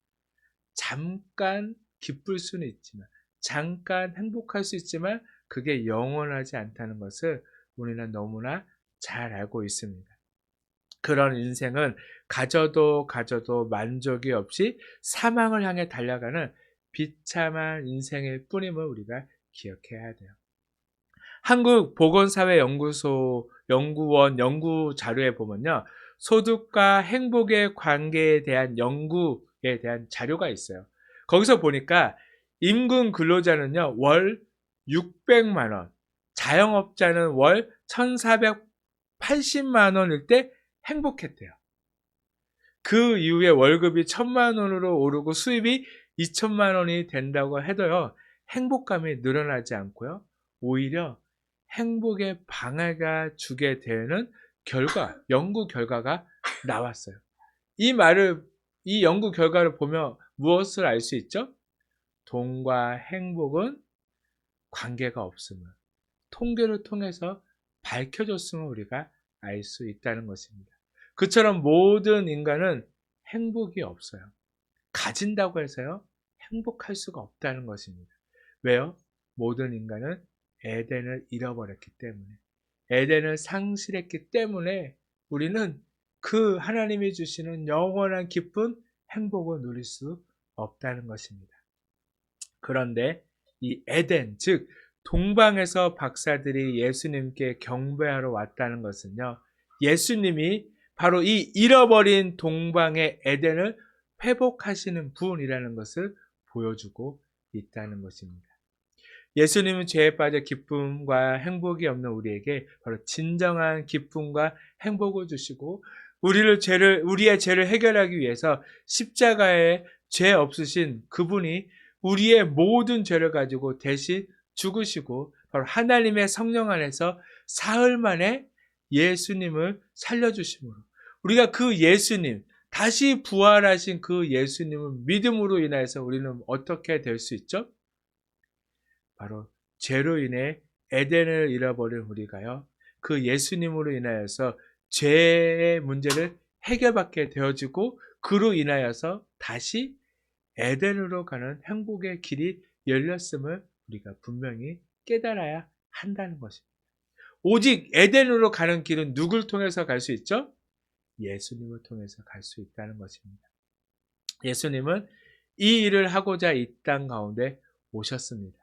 잠깐 기쁠 수는 있지만, 잠깐 행복할 수 있지만 그게 영원하지 않다는 것을 우리는 너무나 잘 알고 있습니다. 그런 인생은 가져도 만족이 없이 사망을 향해 달려가는 비참한 인생일 뿐임을 우리가 기억해야 돼요. 한국보건사회연구소 연구원 연구 자료에 보면요, 소득과 행복의 관계에 대한 연구에 대한 자료가 있어요. 거기서 보니까 임금 근로자는요, 월 600만 원, 자영업자는 월 1480만 원일 때 행복했대요. 그 이후에 월급이 1000만 원으로 오르고 수입이 2000만 원이 된다고 해도요, 행복감이 늘어나지 않고요, 오히려 행복에 방해가 주게 되는 연구 결과가 나왔어요. 이 연구 결과를 보면 무엇을 알 수 있죠? 돈과 행복은 관계가 없음을 통계를 통해서 밝혀줬음을 우리가 알 수 있다는 것입니다. 그처럼 모든 인간은 행복이 없어요. 가진다고 해서요, 행복할 수가 없다는 것입니다. 왜요? 모든 인간은 에덴을 잃어버렸기 때문에, 에덴을 상실했기 때문에 우리는 그 하나님이 주시는 영원한 기쁜 행복을 누릴 수 없다는 것입니다. 그런데 이 에덴, 즉 동방에서 박사들이 예수님께 경배하러 왔다는 것은요, 예수님이 바로 이 잃어버린 동방의 에덴을 회복하시는 분이라는 것을 보여주고 있다는 것입니다. 예수님은 죄에 빠져 기쁨과 행복이 없는 우리에게 바로 진정한 기쁨과 행복을 주시고, 우리의 죄를 해결하기 위해서 십자가에 죄 없으신 그분이 우리의 모든 죄를 가지고 대신 죽으시고, 바로 하나님의 성령 안에서 사흘 만에 예수님을 살려주심으로, 우리가 그 예수님, 다시 부활하신 그 예수님을 믿음으로 인해서 우리는 어떻게 될 수 있죠? 바로 죄로 인해 에덴을 잃어버린 우리가요, 그 예수님으로 인하여서 죄의 문제를 해결받게 되어지고, 그로 인하여서 다시 에덴으로 가는 행복의 길이 열렸음을 우리가 분명히 깨달아야 한다는 것입니다. 오직 에덴으로 가는 길은 누굴 통해서 갈 수 있죠? 예수님을 통해서 갈 수 있다는 것입니다. 예수님은 이 일을 하고자 이 땅 가운데 오셨습니다.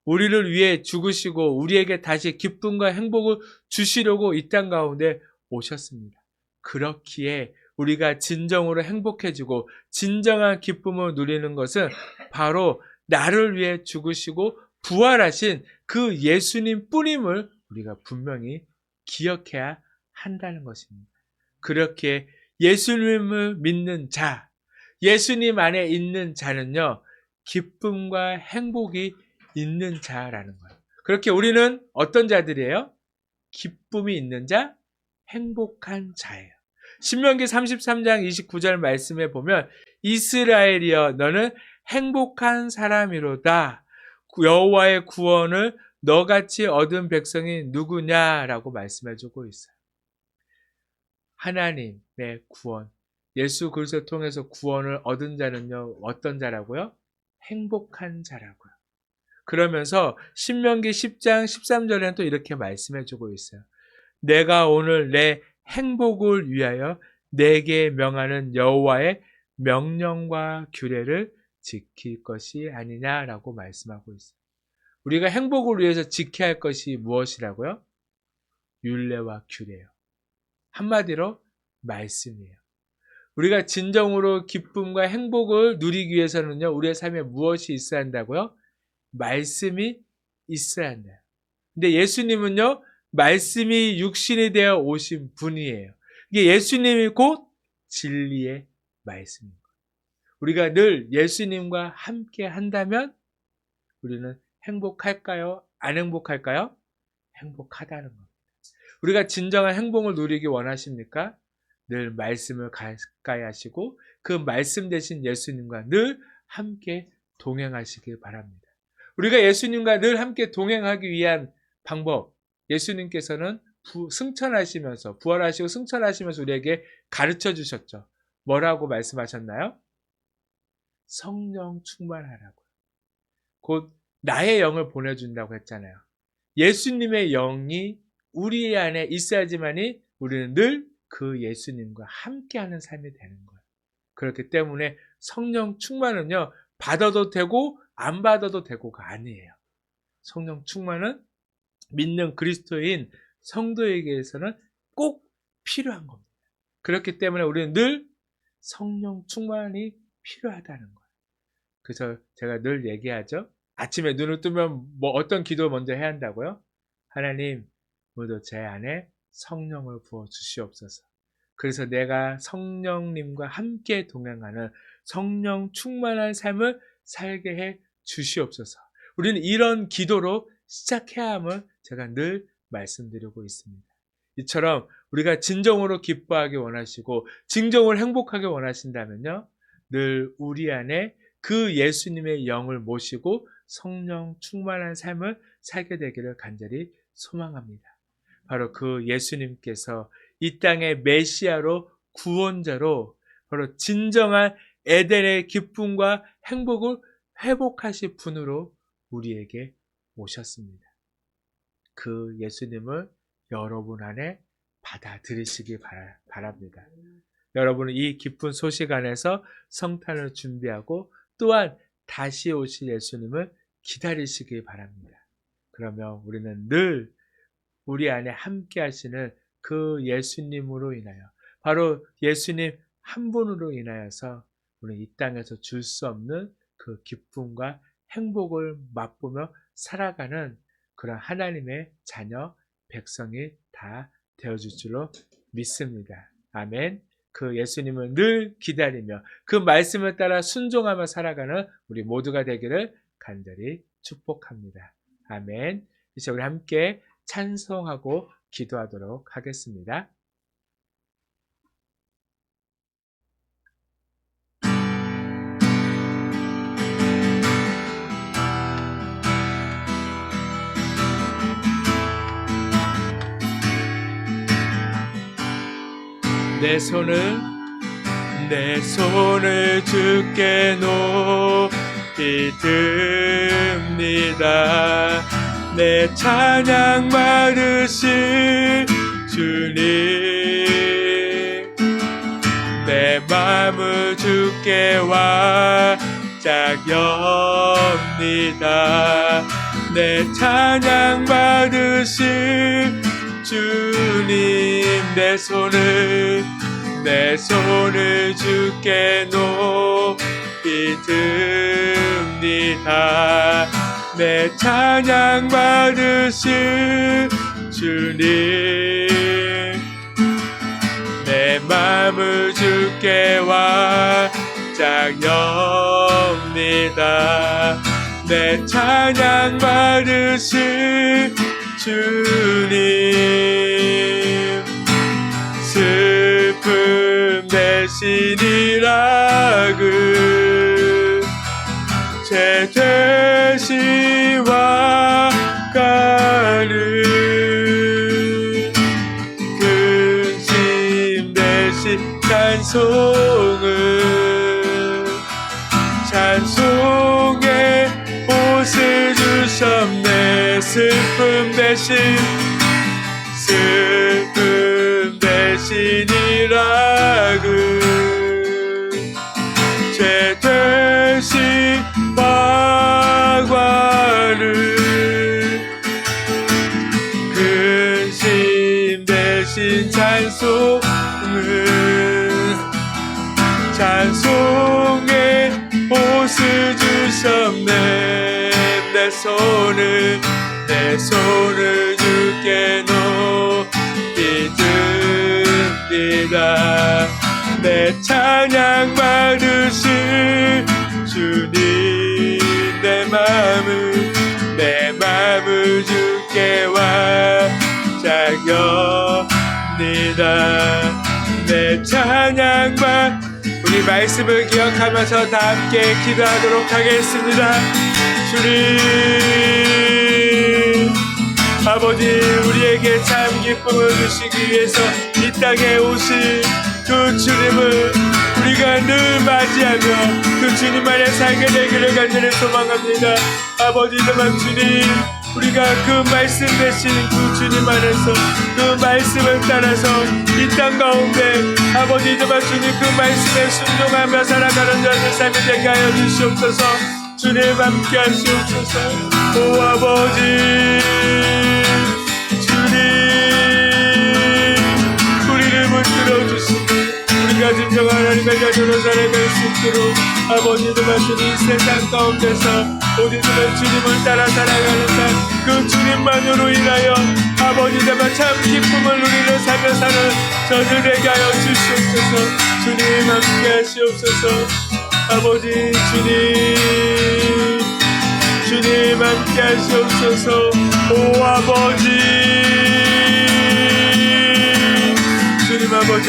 우리를 위해 죽으시고 우리에게 다시 기쁨과 행복을 주시려고 이 땅 가운데 오셨습니다. 그렇기에 우리가 진정으로 행복해지고 진정한 기쁨을 누리는 것은 바로 나를 위해 죽으시고 부활하신 그 예수님 뿐임을 우리가 분명히 기억해야 한다는 것입니다. 그렇게 예수님을 믿는 자, 예수님 안에 있는 자는요, 기쁨과 행복이 있는 자라는 거예요. 그렇게 우리는 어떤 자들이에요? 기쁨이 있는 자, 행복한 자예요. 신명기 33장 29절 말씀에 보면, 이스라엘이여 너는 행복한 사람이로다. 여호와의 구원을 너같이 얻은 백성이 누구냐라고 말씀해주고 있어요. 하나님의 구원, 예수 그리스도를 통해서 구원을 얻은 자는요, 어떤 자라고요? 행복한 자라고요. 그러면서 신명기 10장 13절에는 또 이렇게 말씀해주고 있어요. 내가 오늘 내 행복을 위하여 내게 명하는 여호와의 명령과 규례를 지킬 것이 아니냐라고 말씀하고 있어요. 우리가 행복을 위해서 지켜야 할 것이 무엇이라고요? 율례와 규례요. 한마디로 말씀이에요. 우리가 진정으로 기쁨과 행복을 누리기 위해서는요, 우리의 삶에 무엇이 있어야 한다고요? 말씀이 있어야 한다. 근데 예수님은요, 말씀이 육신이 되어 오신 분이에요. 이게 예수님이 곧 진리의 말씀인 거예요. 우리가 늘 예수님과 함께 한다면 우리는 행복할까요? 안 행복할까요? 행복하다는 겁니다. 우리가 진정한 행복을 누리기 원하십니까? 늘 말씀을 가까이 하시고 그 말씀 대신 예수님과 늘 함께 동행하시길 바랍니다. 우리가 예수님과 늘 함께 동행하기 위한 방법, 예수님께서는 승천하시면서 부활하시고 승천하시면서 우리에게 가르쳐 주셨죠. 뭐라고 말씀하셨나요? 성령 충만하라고요. 곧 나의 영을 보내준다고 했잖아요. 예수님의 영이 우리 안에 있어야지만이 우리는 늘 그 예수님과 함께하는 삶이 되는 거예요. 그렇기 때문에 성령 충만은요, 받아도 되고 안 받아도 되고가 아니에요. 성령 충만은 믿는 그리스도인 성도에게서는 꼭 필요한 겁니다. 그렇기 때문에 우리는 늘 성령 충만이 필요하다는 거예요. 그래서 제가 늘 얘기하죠. 아침에 눈을 뜨면 어떤 기도 먼저 해야 한다고요? 하나님, 모두 제 안에 성령을 부어 주시옵소서. 그래서 내가 성령님과 함께 동행하는 성령 충만한 삶을 살게 해 주시옵소서. 우리는 이런 기도로 시작해야 함을 제가 늘 말씀드리고 있습니다. 이처럼 우리가 진정으로 기뻐하기 원하시고 진정으로 행복하게 원하신다면요, 늘 우리 안에 그 예수님의 영을 모시고 성령 충만한 삶을 살게 되기를 간절히 소망합니다. 바로 그 예수님께서 이 땅의 메시아로 구원자로 바로 진정한 에덴의 기쁨과 행복을 회복하실 분으로 우리에게 오셨습니다. 그 예수님을 여러분 안에 받아들이시기 바랍니다. 여러분은 이 기쁜 소식 안에서 성탄을 준비하고 또한 다시 오실 예수님을 기다리시기 바랍니다. 그러면 우리는 늘 우리 안에 함께 하시는 그 예수님으로 인하여, 바로 예수님 한 분으로 인하여서 우리는 이 땅에서 줄 수 없는 그 기쁨과 행복을 맛보며 살아가는 그런 하나님의 자녀, 백성이 다 되어줄 줄로 믿습니다. 아멘. 그 예수님을 늘 기다리며 그 말씀을 따라 순종하며 살아가는 우리 모두가 되기를 간절히 축복합니다. 아멘. 이제 우리 함께 찬송하고 기도하도록 하겠습니다. 내 손을 주께 높이 듭니다. 내 찬양 받으실 주님, 내 마음을 주께 활짝 엽니다. 내 찬양 받으실 주님, 내 손을 주께 높이 듭니다. 내 찬양 받으실 주님, 내 마음을 주께 활짝 엽니다. 내 찬양 받으실 주님, 슬픔 대신이라 그 죄 대신과 가는 근심 대신 찬송의 옷을 주셨네. 슬픔 대신이라 그 죄 대신 화관을 근심 대신 찬송의 옷을 주셨네. 내 손을 주께 높이 듭니다. 내 찬양 받으실 주님, 내 마음을 주께 완짝엽니다. 내 찬양 우리 말씀을 기억하면서 다 함께 기도하도록 하겠습니다. 주님, 아버지, 우리에게 참 기쁨을 주시기 위해서 이 땅에 오신 그 주님을 우리가 늘 맞이하며 그 주님 안에 살게 되기를 간절히 소망합니다. 아버지, 정말 주님, 우리가 그 말씀 대신 그 주님 안에서 그 말씀을 따라서 이 땅 가운데 아버지, 정말 주님 그 말씀에 순종하며 살아가는 자들 삶이 되게 하여 주시옵소서. 주님 함께 하시옵소서. 오 아버지, 주님, 우리를 붙들어 주시니 우리가 진정한 하나님의 자녀로 살아갈 수 있도록 아버지, 정말 주님 세상 가운데서 어디서든 주님을 따라 살아가는 삶, 그 주님만으로 인하여 아버지, 정말 참 기쁨을 누리는 삶을 사는 저들 되게 하여 주시옵소서. 주님 함께 하시옵소서. 아버지, 주님 함께 하시옵소서. 오 아버지, 주님 아버지,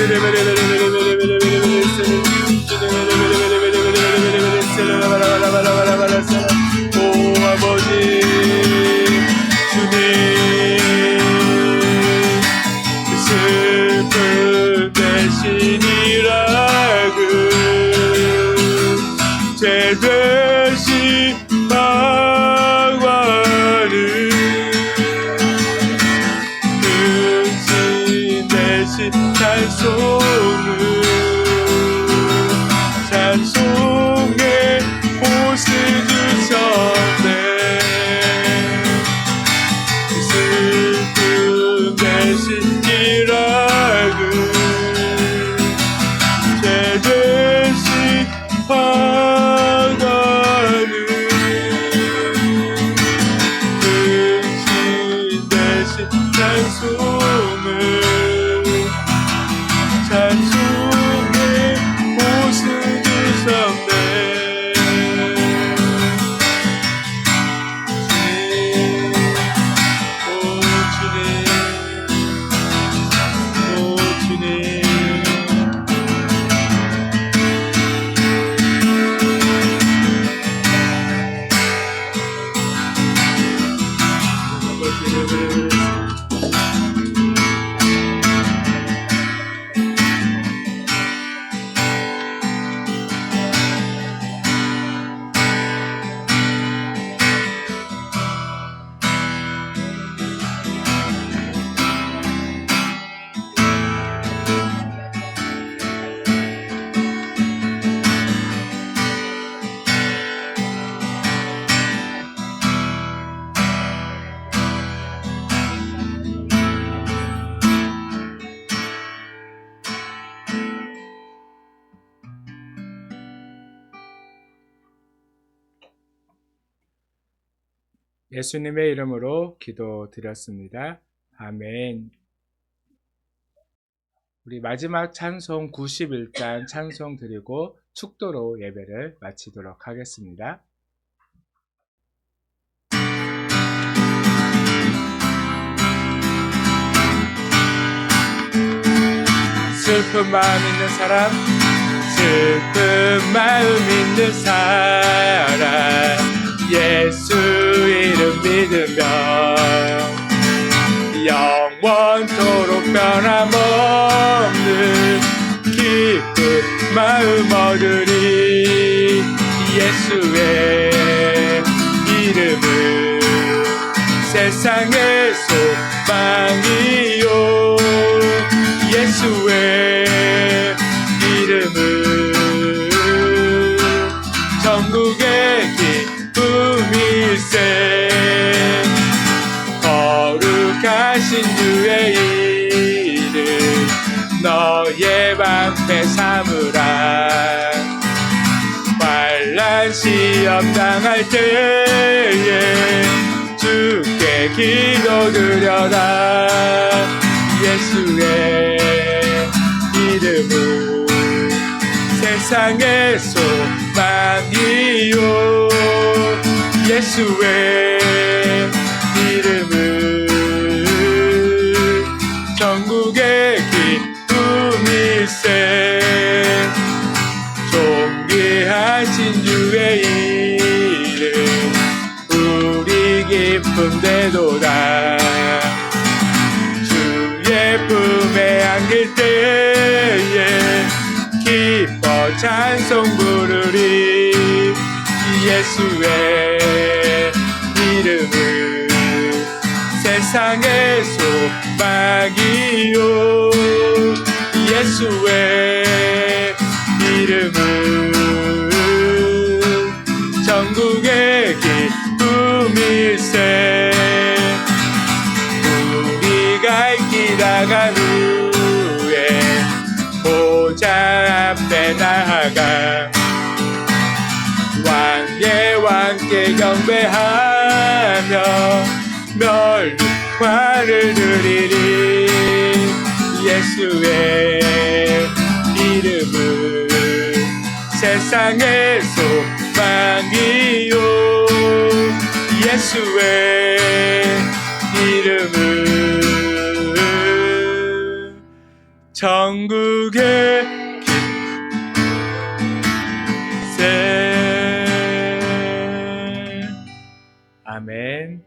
오 아버지, 주님, 슬픈 대신이라 그 죄 대신 방황하는 근심 대신 찬송의 옷을 주셨네. 슬픈 대신 이라그 죄 대신 화가는 근심 대신 찬송의 옷을 주셨네. 예수님의 이름으로 기도드렸습니다. 아멘. 우리 마지막 찬송 91단 찬송 드리고 축도로 예배를 마치도록 하겠습니다. 슬픈 마음 있는 사람, 슬픈 마음 있는 사람, 예수 이름 믿으며 영원토록 변함없는 기쁜 마음 얻으리. 예수의 이름은 세상의 소망이요, 예수의 이름은 전국의 기쁨일세. 거룩하신 주의 이름 너의 방패 삼으라. 환난 시험 당할 때에 주께 기도드려라. 예수의 이름은 세상의 소망이요 예수의 이름은 전국의 기쁨일세 존귀하신 주의 이름 우리 기쁨되도다 주의 품에 안길 때에 기뻐 찬송 부르리 예수의 이름은 세상의 소망이요 예수의 이름은 전국의 기쁨일세 우리가 기다간 후에 보좌 앞에 나아가 왕의 왕께 경배하며 멸관을 드리리 예수의 이름은 세상의 소망이요 예수의 이름은 전국의 기쁨세 아멘.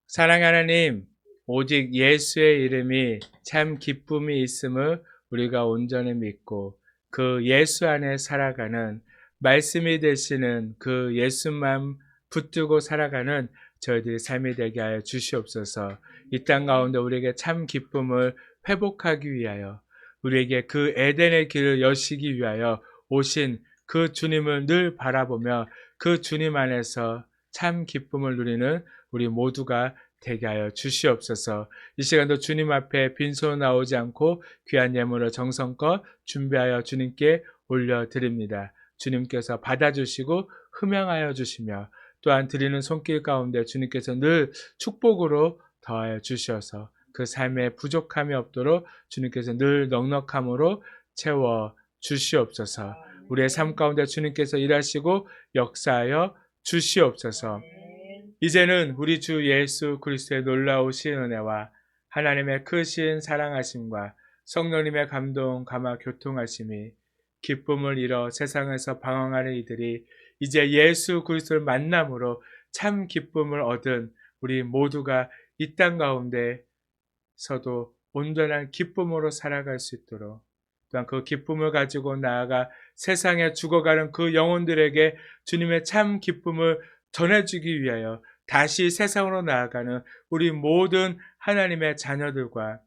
사랑하는 하나님, 오직 예수의 이름이 참 기쁨이 있음을 우리가 온전히 믿고 그 예수 안에 살아가는 말씀이 되시는 그 예수만 붙들고 살아가는 저희들의 삶이 되게 하여 주시옵소서. 이 땅 가운데 우리에게 참 기쁨을 회복하기 위하여 우리에게 그 에덴의 길을 여시기 위하여 오신 그 주님을 늘 바라보며 그 주님 안에서 참 기쁨을 누리는 우리 모두가 되게 하여 주시옵소서. 이 시간도 주님 앞에 빈손 나오지 않고 귀한 예물을 정성껏 준비하여 주님께 올려드립니다. 주님께서 받아주시고 흠양하여 주시며 또한 드리는 손길 가운데 주님께서 늘 축복으로 더하여 주셔서 그 삶에 부족함이 없도록 주님께서 늘 넉넉함으로 채워 주시옵소서. 우리의 삶 가운데 주님께서 일하시고 역사하여 주시옵소서. 이제는 우리 주 예수 그리스도의 놀라우신 은혜와 하나님의 크신 사랑하심과 성령님의 감동, 감화, 교통하심이 기쁨을 잃어 세상에서 방황하는 이들이 이제 예수 그리스도를 만남으로 참 기쁨을 얻은 우리 모두가 이 땅 가운데서도 온전한 기쁨으로 살아갈 수 있도록 또한 그 기쁨을 가지고 나아가 세상에 죽어가는 그 영혼들에게 주님의 참 기쁨을 전해주기 위하여 다시 세상으로 나아가는 우리 모든 하나님의 자녀들과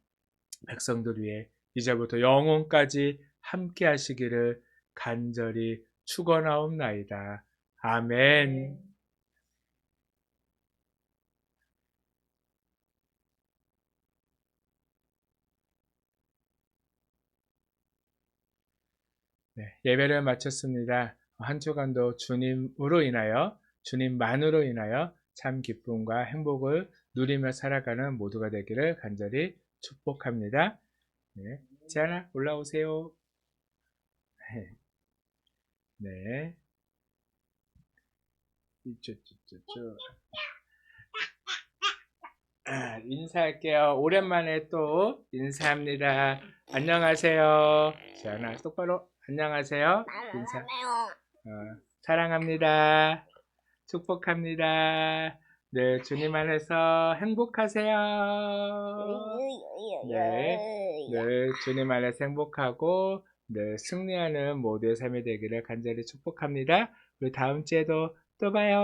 백성들 위해 이제부터 영혼까지 함께 하시기를 간절히 축원하옵나이다. 아멘. 네, 예배를 마쳤습니다. 한 주간도 주님으로 인하여 주님만으로 인하여 참 기쁨과 행복을 누리며 살아가는 모두가 되기를 간절히 축복합니다. 네, 지안아 올라오세요. 네, 인사할게요. 오랜만에 또 인사합니다. 안녕하세요. 지안아 똑바로 안녕하세요. 인사. 사랑합니다. 축복합니다. 네, 주님 안에서 행복하세요. 네, 네, 주님 안에서 행복하고 네, 승리하는 모두의 삶이 되기를 간절히 축복합니다. 우리 다음 주에도 또 봐요.